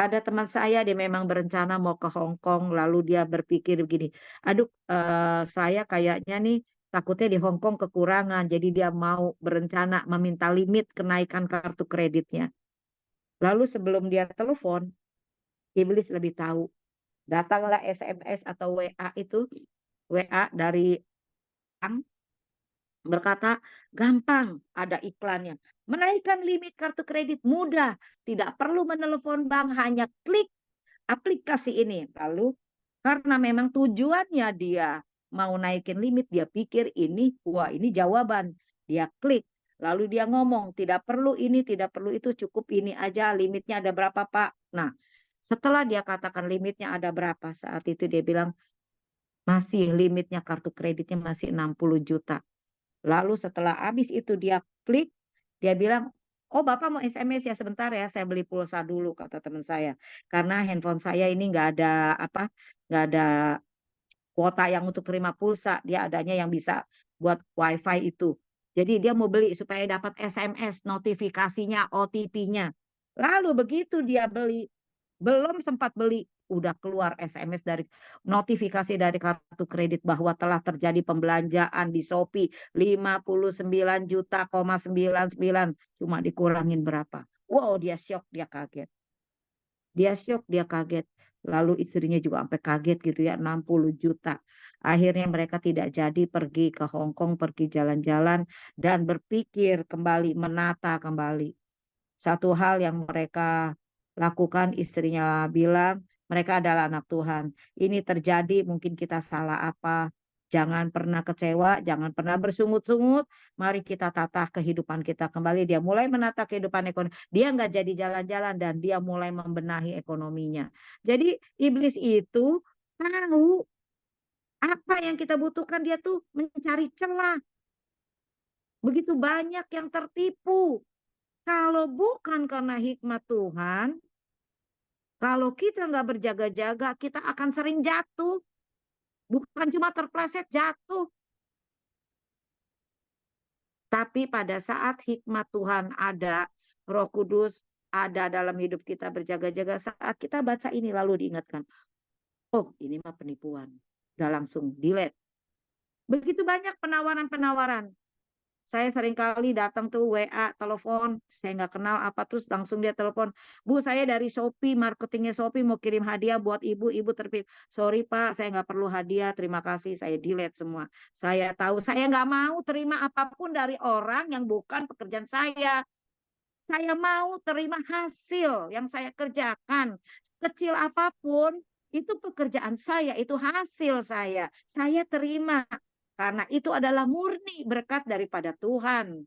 Ada teman saya, dia memang berencana mau ke Hong Kong, lalu dia berpikir begini, aduh saya kayaknya nih takutnya di Hong Kong kekurangan, jadi dia mau berencana meminta limit kenaikan kartu kreditnya. Lalu sebelum dia telepon, iblis lebih tahu. Datanglah SMS atau WA dari bank, berkata, gampang, ada iklannya. Menaikkan limit kartu kredit mudah, tidak perlu menelepon bank, hanya klik aplikasi ini. Lalu karena memang tujuannya dia mau naikin limit, dia pikir ini jawaban. Dia klik, lalu dia ngomong, tidak perlu ini, tidak perlu itu, cukup ini aja, limitnya ada berapa Pak? Nah, setelah dia katakan limitnya ada berapa, saat itu dia bilang, masih limitnya kartu kreditnya masih 60 juta. Lalu setelah habis itu dia klik, dia bilang, oh Bapak mau SMS ya, sebentar ya, saya beli pulsa dulu, kata teman saya. Karena handphone saya ini nggak ada kuota yang untuk terima pulsa, dia adanya yang bisa buat wifi itu. Jadi dia mau beli supaya dapat SMS notifikasinya, OTP-nya. Lalu begitu dia beli, Belum sempat beli, udah keluar SMS dari notifikasi dari kartu kredit bahwa telah terjadi pembelanjaan di Shopee 59 juta,99, cuma dikurangin berapa. Wow, dia shock, dia kaget. Dia shock, dia kaget. Lalu istrinya juga sampai kaget gitu ya, 60 juta. Akhirnya mereka tidak jadi pergi ke Hong Kong, pergi jalan-jalan dan berpikir kembali, menata kembali. Satu hal yang mereka lakukan, istrinya bilang, mereka adalah anak Tuhan. Ini terjadi, mungkin kita salah apa. Jangan pernah kecewa, jangan pernah bersungut-sungut. Mari kita tata kehidupan kita kembali. Dia mulai menata kehidupan ekonomi. Dia nggak jadi jalan-jalan dan dia mulai membenahi ekonominya. Jadi iblis itu tahu apa yang kita butuhkan. Dia tuh mencari celah. Begitu banyak yang tertipu. Kalau bukan karena hikmat Tuhan, kalau kita nggak berjaga-jaga, kita akan sering jatuh. Bukan cuma terpleset, jatuh. Tapi pada saat hikmat Tuhan ada, Roh Kudus ada dalam hidup kita, berjaga-jaga, saat kita baca ini lalu diingatkan, oh ini mah penipuan. Udah langsung delete. Begitu banyak penawaran-penawaran. Saya sering kali datang tuh WA, telepon, saya nggak kenal apa, terus langsung dia telepon, Bu saya dari Shopee, marketingnya Shopee mau kirim hadiah buat ibu, ibu terpilih. Sorry Pak, saya nggak perlu hadiah, terima kasih, saya delete semua. Saya tahu saya nggak mau terima apapun dari orang yang bukan pekerjaan saya. Saya mau terima hasil yang saya kerjakan. Kecil apapun, itu pekerjaan saya, itu hasil saya. Saya terima. Karena itu adalah murni berkat daripada Tuhan.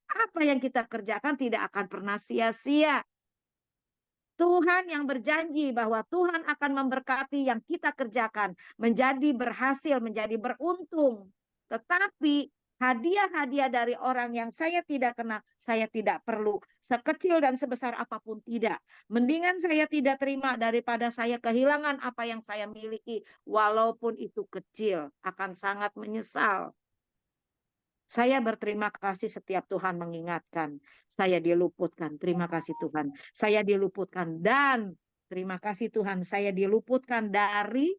Apa yang kita kerjakan tidak akan pernah sia-sia. Tuhan yang berjanji bahwa Tuhan akan memberkati yang kita kerjakan menjadi berhasil, menjadi beruntung. Tetapi hadiah-hadiah dari orang yang saya tidak kenal, saya tidak perlu. Sekecil dan sebesar apapun tidak. Mendingan saya tidak terima daripada saya kehilangan apa yang saya miliki. Walaupun itu kecil, akan sangat menyesal. Saya berterima kasih setiap Tuhan mengingatkan. Saya diluputkan. Terima kasih Tuhan. Saya diluputkan. Dan terima kasih Tuhan. Saya diluputkan dari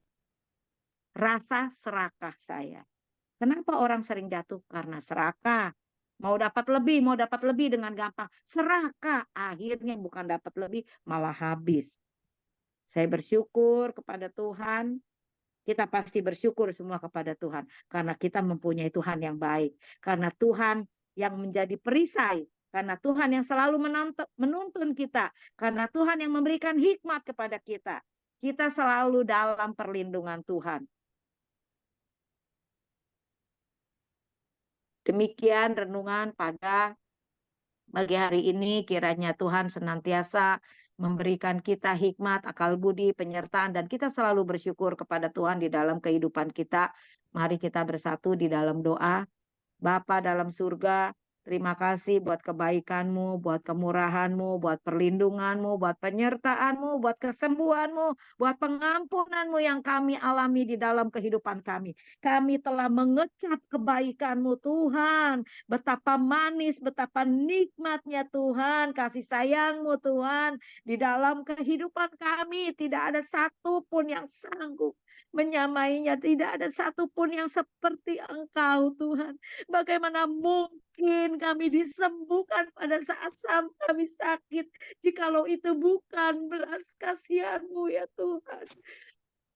rasa serakah saya. Kenapa orang sering jatuh? Karena serakah. Mau dapat lebih dengan gampang. Serakah. Akhirnya bukan dapat lebih, malah habis. Saya bersyukur kepada Tuhan. Kita pasti bersyukur semua kepada Tuhan. Karena kita mempunyai Tuhan yang baik. Karena Tuhan yang menjadi perisai. Karena Tuhan yang selalu menuntun kita. Karena Tuhan yang memberikan hikmat kepada kita. Kita selalu dalam perlindungan Tuhan. Demikian renungan pada pagi hari ini. Kiranya Tuhan senantiasa memberikan kita hikmat, akal budi, penyertaan, dan kita selalu bersyukur kepada Tuhan di dalam kehidupan kita. Mari kita bersatu di dalam doa. Bapa dalam surga, terima kasih buat kebaikan-Mu, buat kemurahan-Mu, buat perlindungan-Mu, buat penyertaan-Mu, buat kesembuhan-Mu, buat pengampunan-Mu yang kami alami di dalam kehidupan kami. Kami telah mengecap kebaikan-Mu Tuhan. Betapa manis, betapa nikmatnya Tuhan, kasih sayang-Mu Tuhan. Di dalam kehidupan kami tidak ada satupun yang sanggup menyamainya. Tidak ada satupun yang seperti Engkau Tuhan. Bagaimana mungkin kami disembuhkan pada saat kami sakit, jikalau itu bukan belas kasihan-Mu ya Tuhan.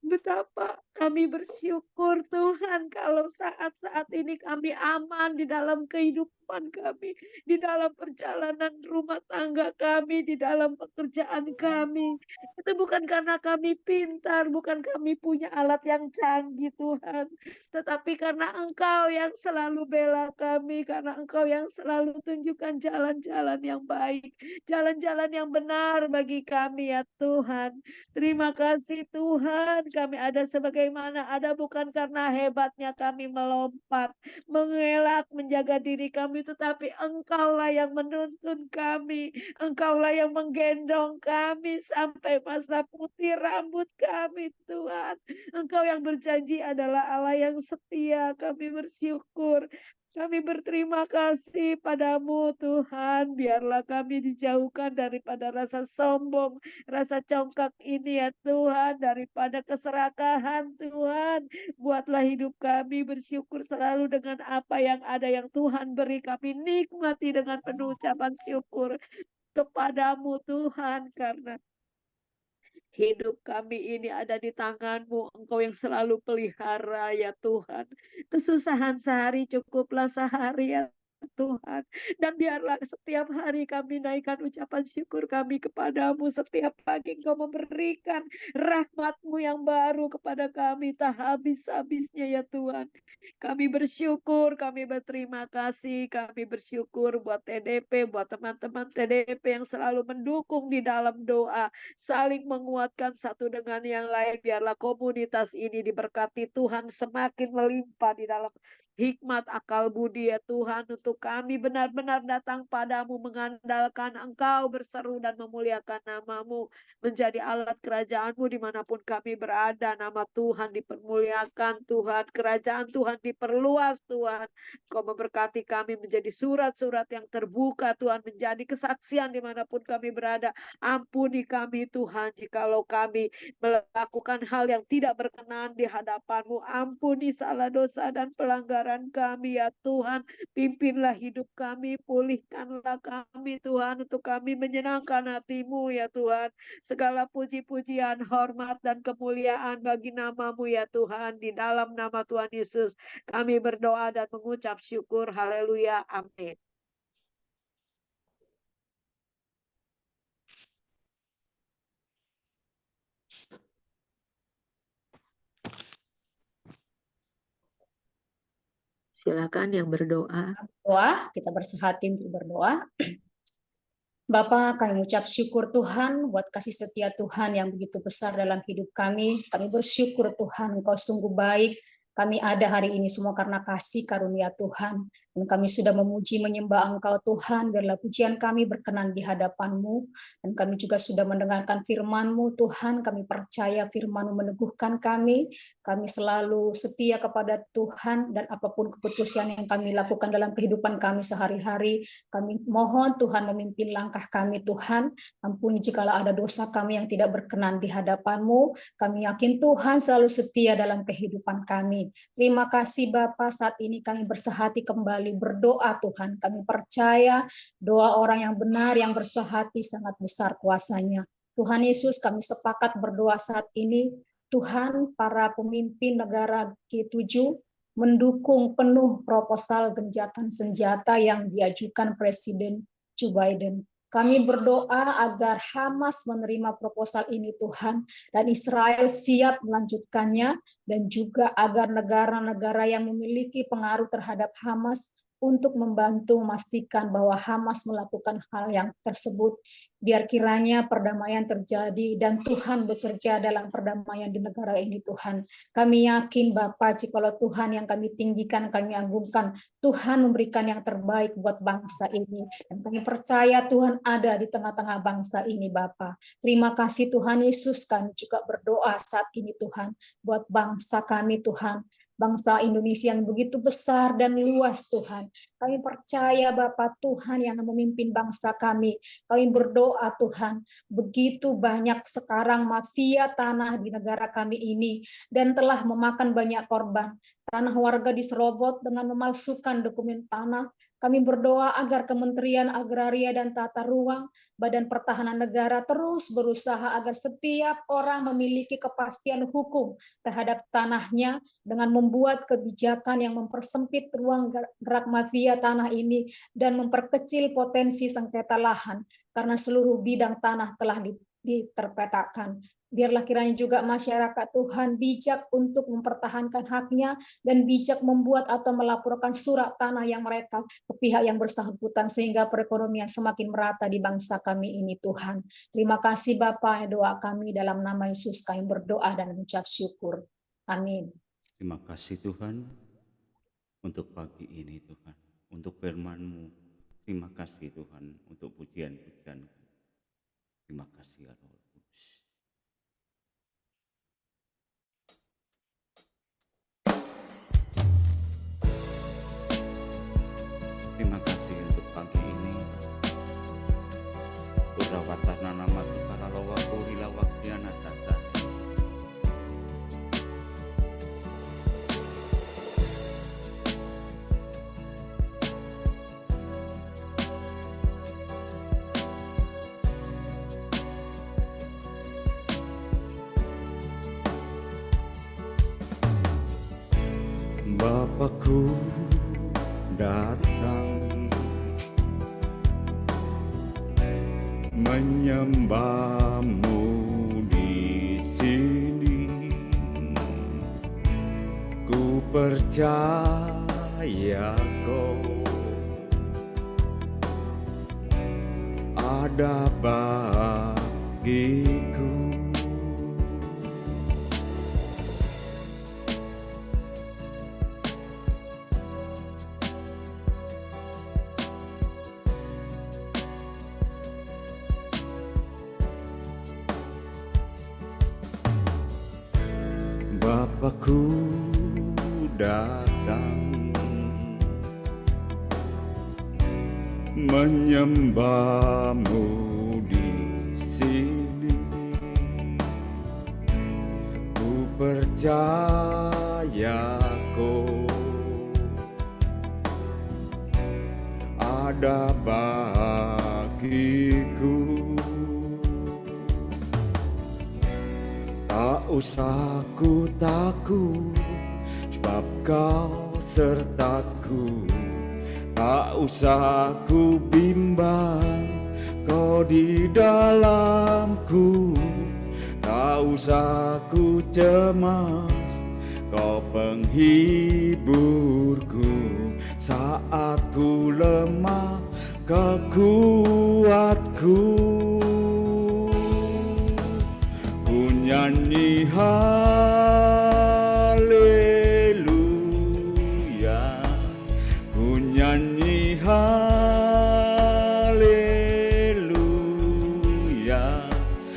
Betapa kami bersyukur Tuhan kalau saat-saat ini kami aman di dalam kehidupan kami, di dalam perjalanan rumah tangga kami, di dalam pekerjaan kami. Itu bukan karena kami pintar, bukan kami punya alat yang canggih Tuhan, tetapi karena Engkau yang selalu bela kami, karena Engkau yang selalu tunjukkan jalan-jalan yang baik, jalan-jalan yang benar bagi kami ya Tuhan. Terima kasih Tuhan, kami ada sebagaimana ada bukan karena hebatnya kami melompat, mengelak, menjaga diri kami, tetapi Engkaulah yang menuntun kami, Engkaulah yang menggendong kami sampai masa putih rambut kami Tuhan. Engkau yang berjanji adalah Allah yang setia, kami bersyukur. Kami berterima kasih padamu Tuhan. Biarlah kami dijauhkan daripada rasa sombong, rasa congkak ini ya Tuhan. Daripada keserakahan Tuhan. Buatlah hidup kami bersyukur selalu dengan apa yang ada yang Tuhan beri. Kami nikmati dengan penuh ucapan syukur kepadamu Tuhan. Karena hidup kami ini ada di tangan-Mu. Engkau yang selalu pelihara ya Tuhan. Kesusahan sehari cukuplah sehari ya Tuhan. Dan biarlah setiap hari kami naikkan ucapan syukur kami kepadamu. Setiap pagi Engkau memberikan rahmat-Mu yang baru kepada kami. Tak habis-habisnya ya Tuhan. Kami bersyukur, kami berterima kasih. Kami bersyukur buat TDP, buat teman-teman TDP yang selalu mendukung di dalam doa. Saling menguatkan satu dengan yang lain. Biarlah komunitas ini diberkati Tuhan semakin melimpah di dalam hikmat akal budi ya Tuhan. Untuk kami benar-benar datang padamu mengandalkan Engkau, berseru dan memuliakan nama-Mu, menjadi alat kerajaan-Mu dimanapun kami berada. Nama Tuhan dipermuliakan Tuhan, kerajaan Tuhan diperluas Tuhan. Kau memberkati kami menjadi surat-surat yang terbuka Tuhan, menjadi kesaksian dimanapun kami berada. Ampuni kami Tuhan jikalau kami melakukan hal yang tidak berkenan di hadapan-Mu. Ampuni salah dosa dan pelanggaran kami ya Tuhan. Pimpinlah hidup kami, pulihkanlah kami Tuhan, untuk kami menyenangkan hati-Mu ya Tuhan. Segala puji-pujian, hormat dan kemuliaan bagi nama-Mu ya Tuhan. Di dalam nama Tuhan Yesus kami berdoa dan mengucap syukur. Haleluya. Amin. Silakan yang berdoa. Doa, kita bersehati untuk berdoa. Bapa, kami mengucap syukur Tuhan buat kasih setia Tuhan yang begitu besar dalam hidup kami. Kami bersyukur Tuhan, Engkau sungguh baik. Kami ada hari ini semua karena kasih karunia Tuhan. Dan kami sudah memuji menyembah Engkau Tuhan. Biarlah pujian kami berkenan di hadapan-Mu. Dan kami juga sudah mendengarkan firman-Mu Tuhan. Kami percaya firman-Mu meneguhkan kami. Kami selalu setia kepada Tuhan. Dan apapun keputusan yang kami lakukan dalam kehidupan kami sehari-hari, kami mohon Tuhan memimpin langkah kami Tuhan. Ampuni jikalau ada dosa kami yang tidak berkenan di hadapan-Mu. Kami yakin Tuhan selalu setia dalam kehidupan kami. Terima kasih Bapa, saat ini kami bersehati kembali berdoa Tuhan. Kami percaya doa orang yang benar, yang bersehati sangat besar kuasanya. Tuhan Yesus, kami sepakat berdoa saat ini. Tuhan, para pemimpin negara G7 mendukung penuh proposal gencatan senjata yang diajukan Presiden Joe Biden. Kami berdoa agar Hamas menerima proposal ini Tuhan, dan Israel siap melanjutkannya, dan juga agar negara-negara yang memiliki pengaruh terhadap Hamas untuk membantu memastikan bahwa Hamas melakukan hal yang tersebut. Biar kiranya perdamaian terjadi dan Tuhan bekerja dalam perdamaian di negara ini Tuhan. Kami yakin Bapa, jikalau Tuhan yang kami tinggikan, kami agungkan, Tuhan memberikan yang terbaik buat bangsa ini. Dan kami percaya Tuhan ada di tengah-tengah bangsa ini Bapa. Terima kasih Tuhan Yesus, kami juga berdoa saat ini Tuhan, buat bangsa kami Tuhan. Bangsa Indonesia yang begitu besar dan luas Tuhan. Kami percaya Bapak Tuhan yang memimpin bangsa kami. Kami berdoa Tuhan, begitu banyak sekarang mafia tanah di negara kami ini dan telah memakan banyak korban. Tanah warga diserobot dengan memalsukan dokumen tanah. Kami berdoa agar Kementerian Agraria dan Tata Ruang, Badan Pertahanan Negara terus berusaha agar setiap orang memiliki kepastian hukum terhadap tanahnya dengan membuat kebijakan yang mempersempit ruang gerak mafia tanah ini dan memperkecil potensi sengketa lahan karena seluruh bidang tanah telah diterpetakan. Biarlah kiranya juga masyarakat Tuhan bijak untuk mempertahankan haknya dan bijak membuat atau melaporkan surat tanah yang mereka ke pihak yang bersangkutan sehingga perekonomian semakin merata di bangsa kami ini Tuhan. Terima kasih Bapa, doa kami dalam nama Yesus kami berdoa dan mengucap syukur. Amin. Terima kasih Tuhan untuk pagi ini Tuhan, untuk firman-Mu. Terima kasih Tuhan untuk pujian-pujian. Terima kasih ya Roh Kudus. Rawatana nama tukara lawa kuri lawa kiana tata. Bapakku datang menyembahmu di sini. Ku percaya kau ada bagiku. Bapakku datang menyembahmu di sini. Ku percaya kau ada bagiku. Tak usah ku takut, sebab kau sertaku. Tak usah ku bimbang, kau di dalamku. Tak usah ku cemas, kau penghiburku. Saat ku lemah, kau kuatku. Nyanyi haleluya, ku nyanyi haleluya.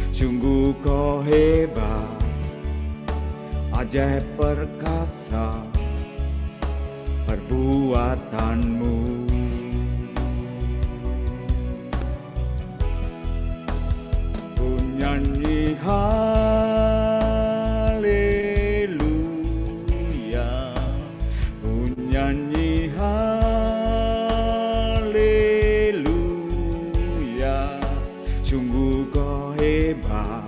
Sungguh kau hebat, ajaib perkasa perbuatanmu. Ku nyanyi haleluya, ku nyanyi haleluya. Sungguh kau hebat,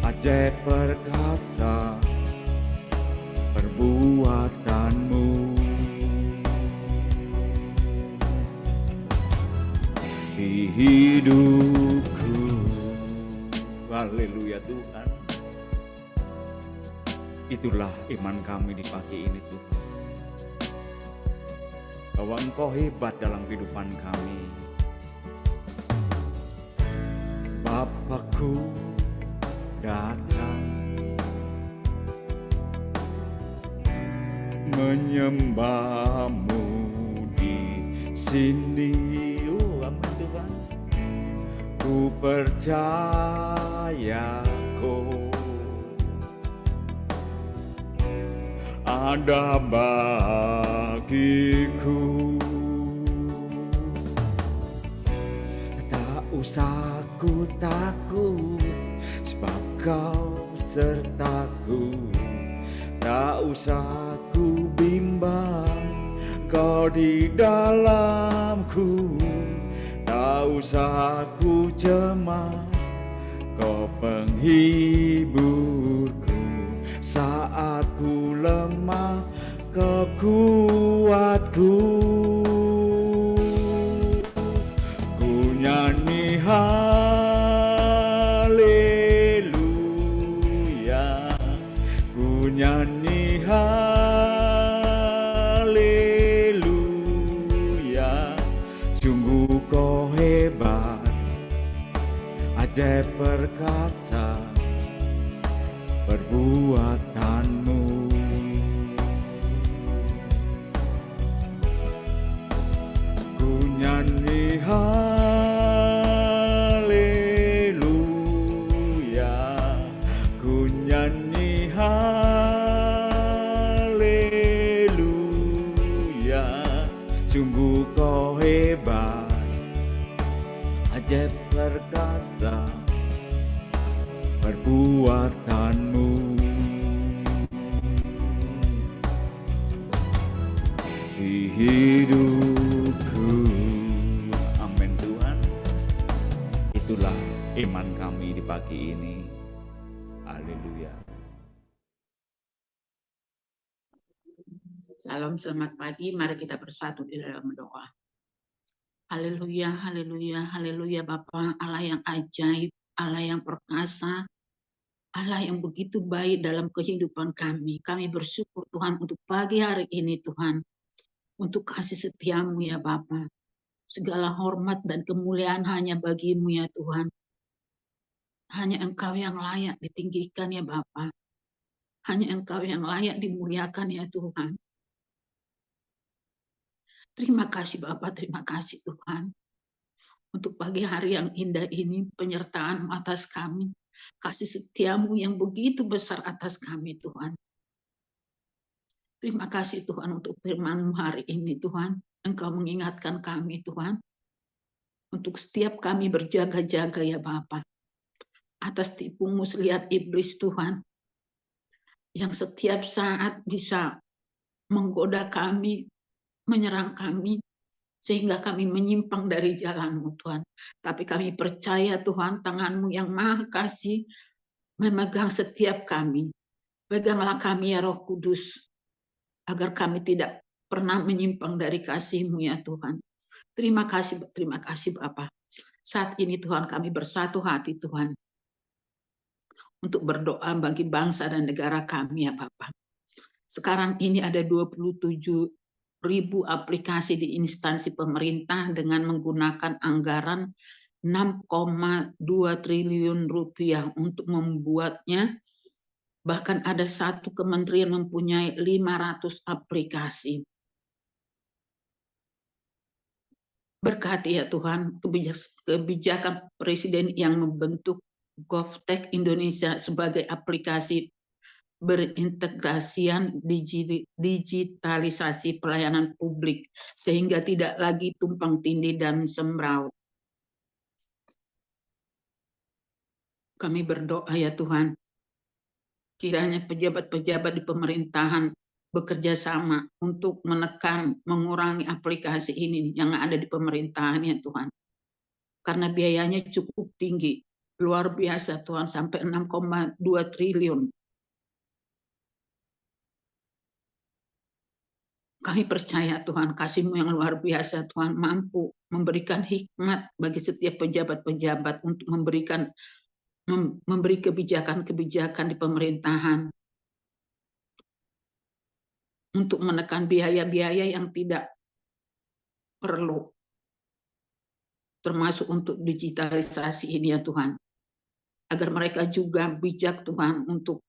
ajaib perkasa perbuatanmu. Di hidupku, haleluya Tuhan. Itulah iman kami di pagi ini Tuhan, bahwa Engkau hebat dalam kehidupan kami. Bapakku datang menyembahmu di sini. Amin Tuhan. Ku percaya kau ada bagiku. Tak usah ku takut, sebab kau sertaku. Tak usah ku bimbang, kau di dalamku. Tak usah ku cemas, kau penghiburku. Saat ku lemah, kau kuatku. Ku nyanyi haleluya, ku nyanyi haleluya. Sungguh kau hebat, ajaib perkasa perbuatanmu. Ku nyanyi haleluya, ku nyanyi haleluya. Sungguh kau hebat, ajaib berkata perbuatanmu di hidupku. Amin Tuhan. Itulah iman kami di pagi ini. Haleluya. Salam, selamat pagi. Mari kita bersatu di dalam doa. Haleluya, haleluya, haleluya Bapa, Allah yang ajaib, Allah yang perkasa, Allah yang begitu baik dalam kehidupan kami. Kami bersyukur Tuhan untuk pagi hari ini Tuhan, untuk kasih setiamu ya Bapa. Segala hormat dan kemuliaan hanya bagimu ya Tuhan. Hanya Engkau yang layak ditinggikan ya Bapa. Hanya Engkau yang layak dimuliakan ya Tuhan. Terima kasih Bapak, terima kasih Tuhan. Untuk pagi hari yang indah ini, penyertaan atas kami. Kasih setiamu yang begitu besar atas kami Tuhan. Terima kasih Tuhan untuk firman-Mu hari ini Tuhan. Engkau mengingatkan kami Tuhan. Untuk setiap kami berjaga-jaga ya Bapak. Atas tipu muslihat iblis Tuhan. Yang setiap saat bisa menggoda kami, menyerang kami, sehingga kami menyimpang dari jalan-Mu Tuhan. Tapi kami percaya Tuhan, tangan-Mu yang maha kasih memegang setiap kami. Peganglah kami ya Roh Kudus, agar kami tidak pernah menyimpang dari kasih-Mu ya Tuhan. Terima kasih Bapa. Saat ini Tuhan kami bersatu hati Tuhan, untuk berdoa bagi bangsa dan negara kami ya Bapa. Sekarang ini ada 27.000 aplikasi di instansi pemerintah dengan menggunakan anggaran 6,2 triliun rupiah untuk membuatnya. Bahkan ada satu kementerian mempunyai 500 aplikasi. Berkati ya Tuhan kebijakan Presiden yang membentuk GovTech Indonesia sebagai aplikasi berintegrasian digitalisasi pelayanan publik sehingga tidak lagi tumpang tindih dan sembraut. Kami berdoa ya Tuhan, kiranya pejabat-pejabat di pemerintahan bekerja sama untuk menekan, mengurangi aplikasi ini yang ada di pemerintahan ya Tuhan. Karena biayanya cukup tinggi, luar biasa Tuhan, sampai 6,2 triliun. Kami percaya Tuhan, kasih-Mu yang luar biasa Tuhan mampu memberikan hikmat bagi setiap pejabat-pejabat untuk memberi kebijakan-kebijakan di pemerintahan. Untuk menekan biaya-biaya yang tidak perlu. Termasuk untuk digitalisasi ini ya Tuhan. Agar mereka juga bijak Tuhan untuk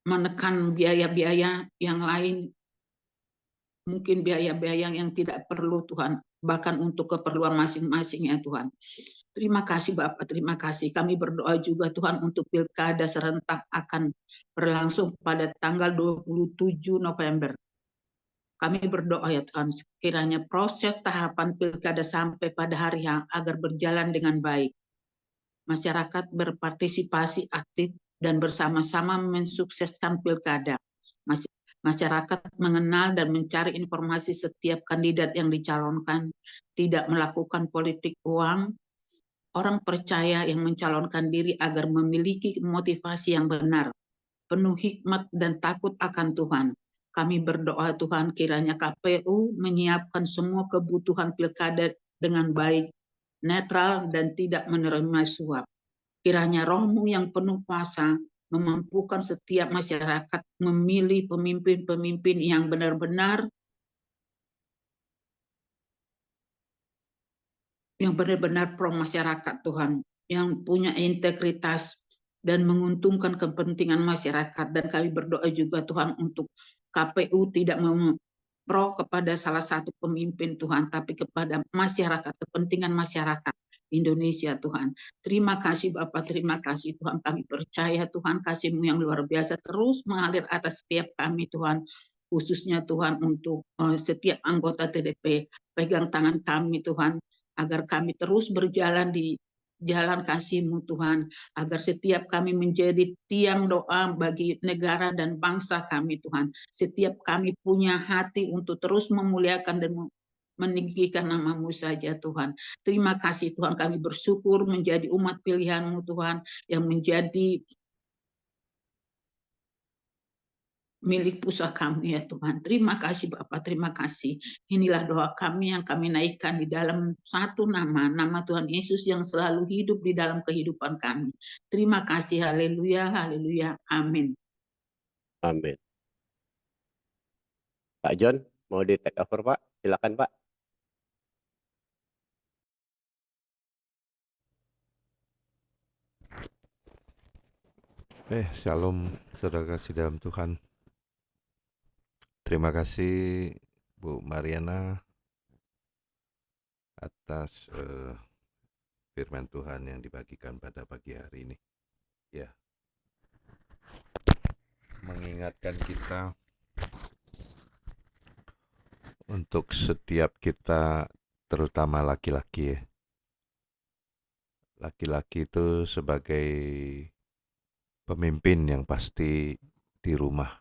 menekan biaya-biaya yang lain. Mungkin biaya-biaya yang tidak perlu Tuhan, bahkan untuk keperluan masing-masing ya Tuhan. Terima kasih Bapak, terima kasih. Kami berdoa juga Tuhan untuk pilkada serentak akan berlangsung pada tanggal 27 November. Kami berdoa ya Tuhan, sekiranya proses tahapan pilkada sampai pada hari yang agar berjalan dengan baik. Masyarakat berpartisipasi aktif dan bersama-sama mensukseskan pilkada. Masyarakat mengenal dan mencari informasi setiap kandidat yang dicalonkan, tidak melakukan politik uang. Orang percaya yang mencalonkan diri agar memiliki motivasi yang benar, penuh hikmat dan takut akan Tuhan. Kami berdoa Tuhan, kiranya KPU menyiapkan semua kebutuhan pilkada dengan baik, netral dan tidak menerima suap. Kiranya Roh-Mu yang penuh kuasa memampukan setiap masyarakat memilih pemimpin-pemimpin yang benar-benar pro masyarakat Tuhan, yang punya integritas dan menguntungkan kepentingan masyarakat. Dan kami berdoa juga Tuhan untuk KPU tidak pro kepada salah satu pemimpin Tuhan, tapi kepada masyarakat, kepentingan masyarakat Indonesia Tuhan. Terima kasih Bapak, terima kasih Tuhan. Kami percaya Tuhan kasih-Mu yang luar biasa terus mengalir atas setiap kami Tuhan. Khususnya Tuhan untuk setiap anggota TDP. Pegang tangan kami Tuhan. agar kami terus berjalan di jalan kasih-Mu Tuhan, agar setiap kami menjadi tiang doa bagi negara dan bangsa kami Tuhan. Setiap kami punya hati untuk terus memuliakan dan meninggikan nama-Mu saja Tuhan. Terima kasih Tuhan, kami bersyukur menjadi umat pilihan-Mu Tuhan, yang menjadi milik pusakamu ya Tuhan. Terima kasih Bapak, terima kasih. Inilah doa kami yang kami naikkan di dalam satu nama, nama Tuhan Yesus yang selalu hidup di dalam kehidupan kami. Terima kasih, haleluya, haleluya, amin. Amin. Pak John, mau di take over Pak? Silakan Pak. Shalom, saudara kasih dalam Tuhan. Terima kasih Bu Mariana atas firman Tuhan yang dibagikan pada pagi hari ini. Ya, mengingatkan kita untuk setiap kita, terutama laki-laki ya. Laki-laki itu sebagai pemimpin yang pasti di rumah.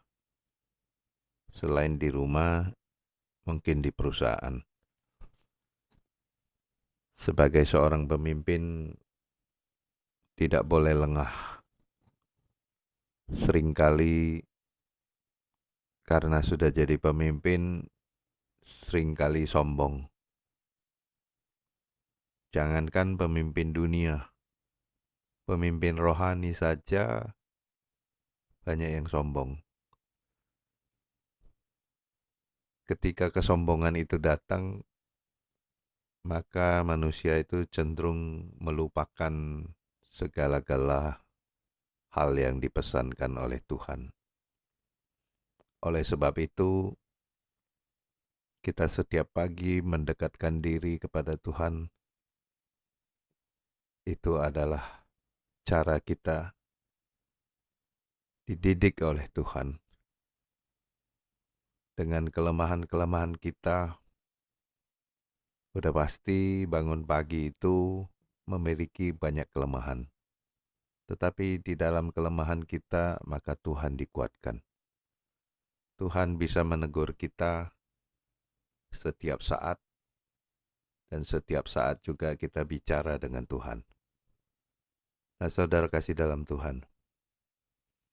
Selain di rumah, mungkin di perusahaan. Sebagai seorang pemimpin, tidak boleh lengah. Seringkali karena sudah jadi pemimpin, seringkali sombong. Jangankan pemimpin dunia, pemimpin rohani saja banyak yang sombong. Ketika kesombongan itu datang, maka manusia itu cenderung melupakan segala-gala hal yang dipesankan oleh Tuhan. Oleh sebab itu, kita setiap pagi mendekatkan diri kepada Tuhan. Itu adalah cara kita dididik oleh Tuhan. Dengan kelemahan-kelemahan kita, udah pasti bangun pagi itu memiliki banyak kelemahan. Tetapi di dalam kelemahan kita, maka Tuhan dikuatkan. Tuhan bisa menegur kita setiap saat, dan setiap saat juga kita bicara dengan Tuhan. Nah, saudara kasih dalam Tuhan,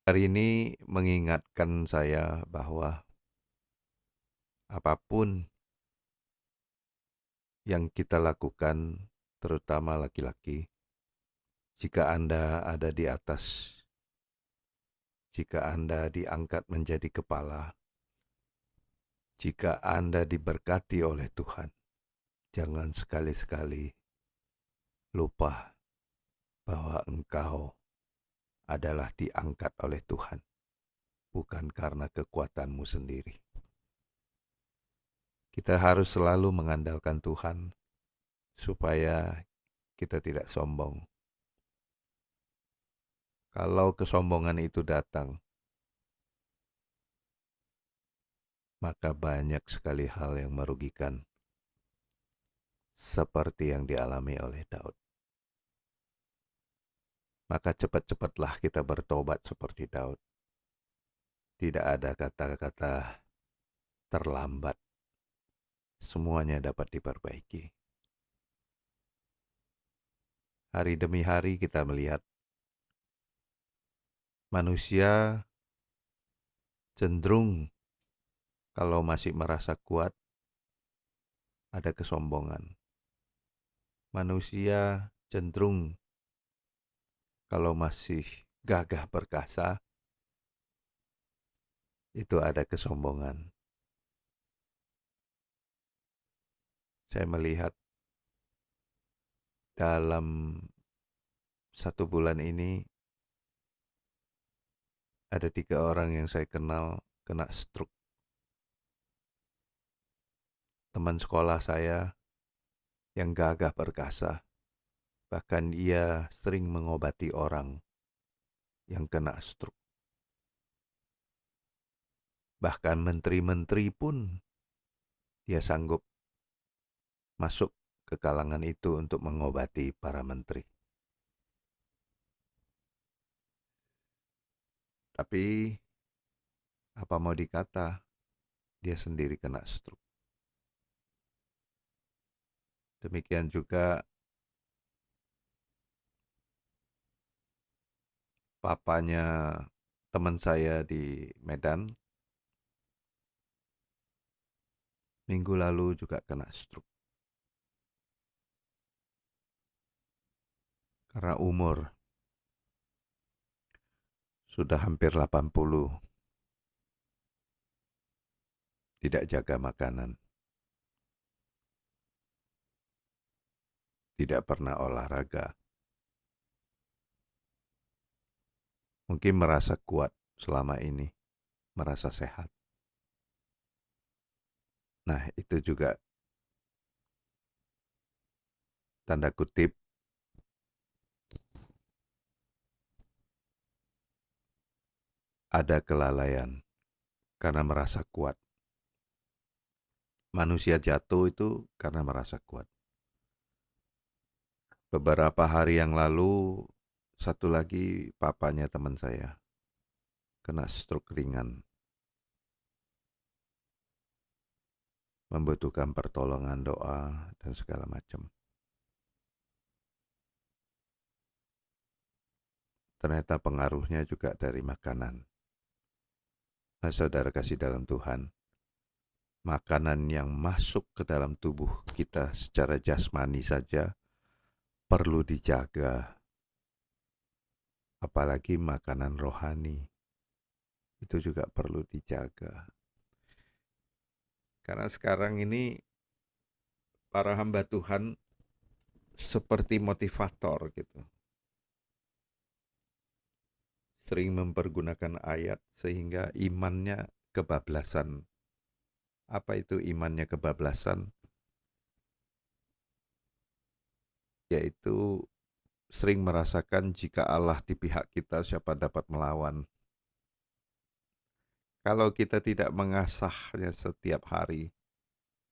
hari ini mengingatkan saya bahwa apapun yang kita lakukan, terutama laki-laki, jika Anda ada di atas, jika Anda diangkat menjadi kepala, jika Anda diberkati oleh Tuhan, jangan sekali-sekali lupa bahwa engkau adalah diangkat oleh Tuhan, bukan karena kekuatanmu sendiri. Kita harus selalu mengandalkan Tuhan supaya kita tidak sombong. Kalau kesombongan itu datang, maka banyak sekali hal yang merugikan, seperti yang dialami oleh Daud. Maka cepat-cepatlah kita bertobat seperti Daud. Tidak ada kata-kata terlambat. Semuanya dapat diperbaiki. Hari demi hari kita melihat manusia cenderung kalau masih merasa kuat, ada kesombongan. Manusia cenderung kalau masih gagah perkasa, itu ada kesombongan. Saya melihat dalam 1 bulan ini, ada 3 orang yang saya kenal kena stroke. Teman sekolah saya yang gagah perkasa, bahkan ia sering mengobati orang yang kena stroke. Bahkan menteri-menteri pun dia sanggup masuk ke kalangan itu untuk mengobati para menteri. Tapi apa mau dikata, dia sendiri kena stroke. Demikian juga papanya teman saya di Medan, minggu lalu juga kena stroke. Karena umur sudah hampir 80, tidak jaga makanan, tidak pernah olahraga. Mungkin merasa kuat selama ini, merasa sehat. Nah, itu juga tanda kutip ada kelalaian karena merasa kuat. Manusia jatuh itu karena merasa kuat. Beberapa hari yang lalu, satu lagi papanya teman saya kena stroke ringan, membutuhkan pertolongan doa dan segala macam. Ternyata pengaruhnya juga dari makanan. Nah, saudara kasih dalam Tuhan, makanan yang masuk ke dalam tubuh kita secara jasmani saja perlu dijaga. Apalagi makanan rohani, itu juga perlu dijaga. Karena sekarang ini para hamba Tuhan seperti motivator gitu. Sering mempergunakan ayat sehingga imannya kebablasan. Apa itu imannya kebablasan? Yaitu sering merasakan jika Allah di pihak kita, siapa dapat melawan. Kalau kita tidak mengasahnya setiap hari,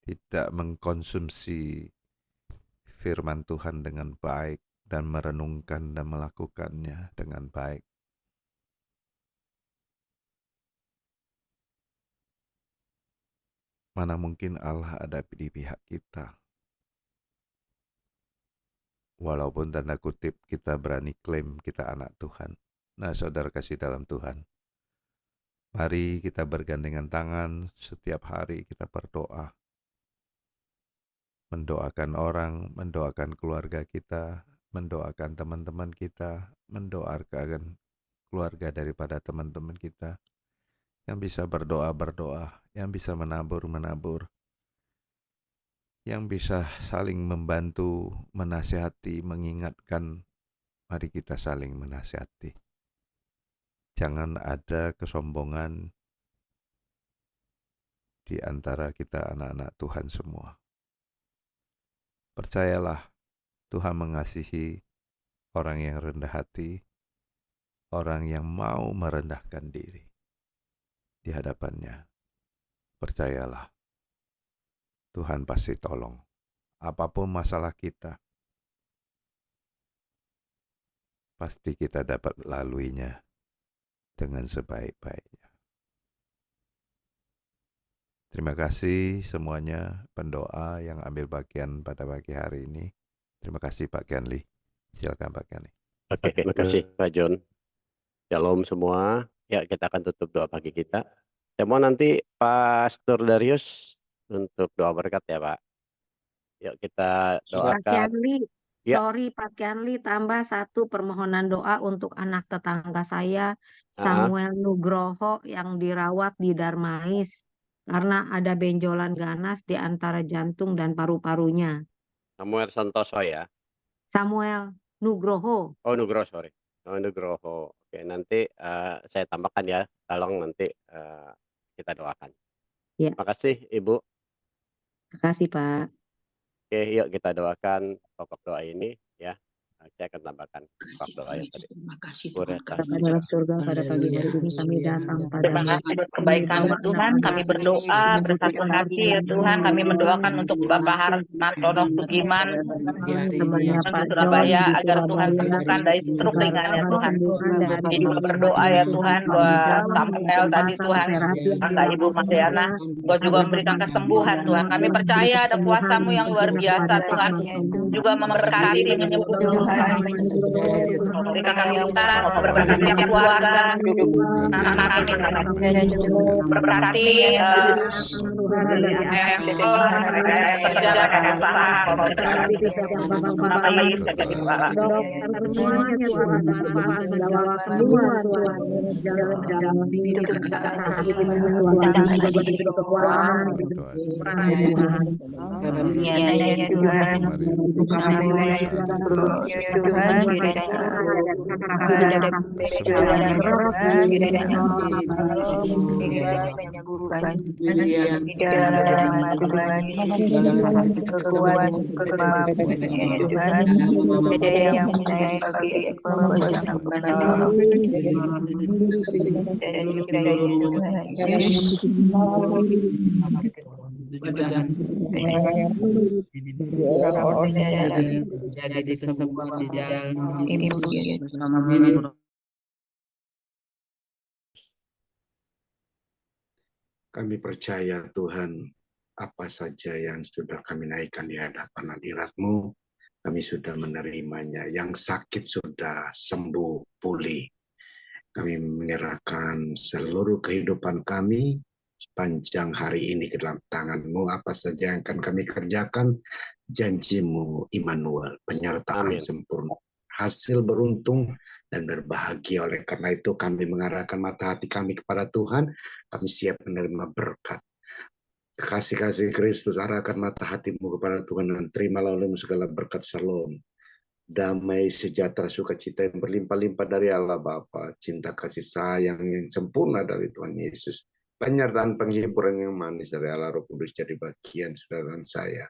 tidak mengkonsumsi firman Tuhan dengan baik dan merenungkan dan melakukannya dengan baik, mana mungkin Allah ada di pihak kita. Walaupun tanda kutip kita berani klaim kita anak Tuhan. Nah, saudara kasih dalam Tuhan, mari kita bergandengan tangan setiap hari kita berdoa. Mendoakan orang, mendoakan keluarga kita, mendoakan teman-teman kita, mendoakan keluarga daripada teman-teman kita. Yang bisa berdoa, yang bisa menabur, yang bisa saling membantu, menasihati, mengingatkan. Mari kita saling menasihati. Jangan ada kesombongan di antara kita anak-anak Tuhan semua. Percayalah, Tuhan mengasihi orang yang rendah hati, orang yang mau merendahkan diri di hadapannya. Percayalah, Tuhan pasti tolong. Apapun masalah kita, pasti kita dapat laluinya dengan sebaik-baiknya. Terima kasih semuanya pendoa yang ambil bagian pada pagi hari ini. Terima kasih Pak Kenli. Silakan Pak Kenli. Oke, terima kasih Pak John. Shalom semua. Ya, kita akan tutup doa pagi kita. Saya mau nanti Pastor Darius untuk doa berkat ya Pak. Yuk kita Pak doakan. Kianli, Ya. sorry Pak Kianli, tambah satu permohonan doa untuk anak tetangga saya, Samuel Nugroho yang dirawat di Darmais karena ada benjolan ganas di antara jantung dan paru-parunya. Samuel Santoso ya. Samuel Nugroho. Oh Nugroho, sorry. Oh Nugroho. Oke, nanti saya tambahkan ya. Tolong nanti kita doakan. Ya. Terima kasih Ibu. Terima kasih Pak. Oke, yuk kita doakan pokok doa ini ya. saya akan tambahkan Kasih doa Tuhan yang Yesus, tadi. terima kasih Pura Tuhan. kasih. Bapa dalam surga, pada pagi hari ini kami datang Terima padamu. kasih buat kebaikan-Mu Tuhan. Kami berdoa bersatu hati ya Tuhan. Kami mendoakan untuk Bapak Hartantono Sugiman Temannya untuk Pak John Surabaya di agar Tuhan Surabaya, sembuhkan dari stroke ringan ya Tuhan. kesembuhan dari Kami juga berdoa ya Tuhan buat Samuel tadi Tuhan, angka Ibu Mariana, Engkau juga memberikan kesembuhan Tuhan. Kami percaya ada kuasa-Mu yang luar biasa Tuhan, juga memberkati, menyembuhkan, memberikan kesembuhan, memberkati setiap keluarga, anak kami, memberkati mereka yang sekolah, mereka yang kerja, mereka yang usaha, nama Yesus yang didoakan. dokter semuanya Tuhan, Tuhan menjawab semua Tuhan, jalan hidup saat ini Tuhan, kami juga beri kekuatan, Tuhan. Jadi kesembuhan di dalam Yesus. Kami percaya Tuhan, apa saja yang sudah kami naikkan di hadapan hadirat-Mu, kami sudah menerimanya. Yang sakit sudah sembuh, pulih. Kami menyerahkan seluruh kehidupan kami sepanjang hari ini ke dalam tangan-Mu. Apa saja yang akan kami kerjakan, janji-Mu Immanuel, penyertaan sempurna, hasil beruntung dan berbahagia. Oleh karena itu kami mengarahkan mata hati kami kepada Tuhan. Kami siap menerima berkat. Kasih-kasih Kristus, arahkan mata hatimu kepada Tuhan dan terimalah olehmu segala berkat shalom. Damai, sejahtera, sukacita yang berlimpah-limpah dari Allah Bapa, cinta kasih sayang yang sempurna dari Tuhan Yesus, penyertaan penghiburan yang manis dari Allah Roh Kudus jadi bagian saudara dan saya.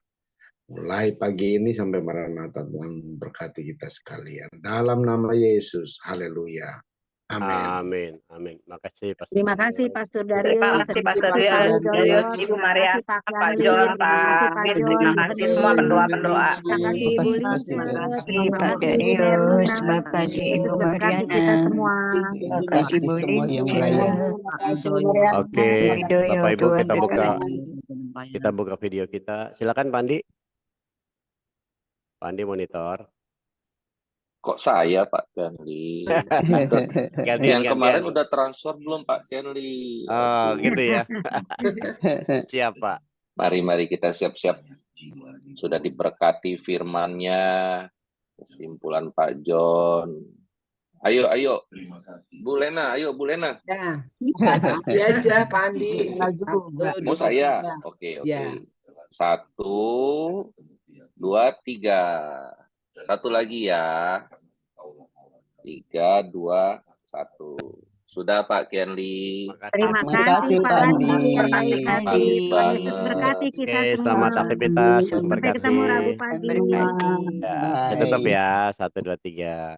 Mulai pagi ini sampai Maranatha, Tuhan berkati kita sekalian. Dalam nama Yesus, haleluya. Amin. Amin. Amin. Makasih Pastor. Terima kasih Pastor Darius. Terima kasih Pastor Darius, Ibu Maria, Pak John, Pak Fit, terima kasih semua pendoa-pendoa. Terima kasih Ibu Lin, Terima kasih Pak Darius, terima kasih Ibu Mariana, kita semua. Terima kasih Bu Lin. Oke, Bapak Ibu kita buka video kita. Silakan Pandi. Pandi monitor. Kok saya Pak Kenli? Yang kemarin udah transfer belum Pak Kenli? Oh gitu ya. Siap Pak. Mari kita siap-siap. Sudah diberkati firman-Nya, kesimpulan Pak John. Ayo. Bu Lena, ayo Bu Lena. Ya, aja Pak Andi. Mau saya? Oke. 1, 2, 3. Satu lagi ya. 3, 2, 1. Sudah Pak Kenli. Terima kasih Pak Andi. Yesus berkati kita semua. Selamat aktivitas. Sampai ketemu Rabu pagi. Ya, saya tutup ya. 1, 2, 3.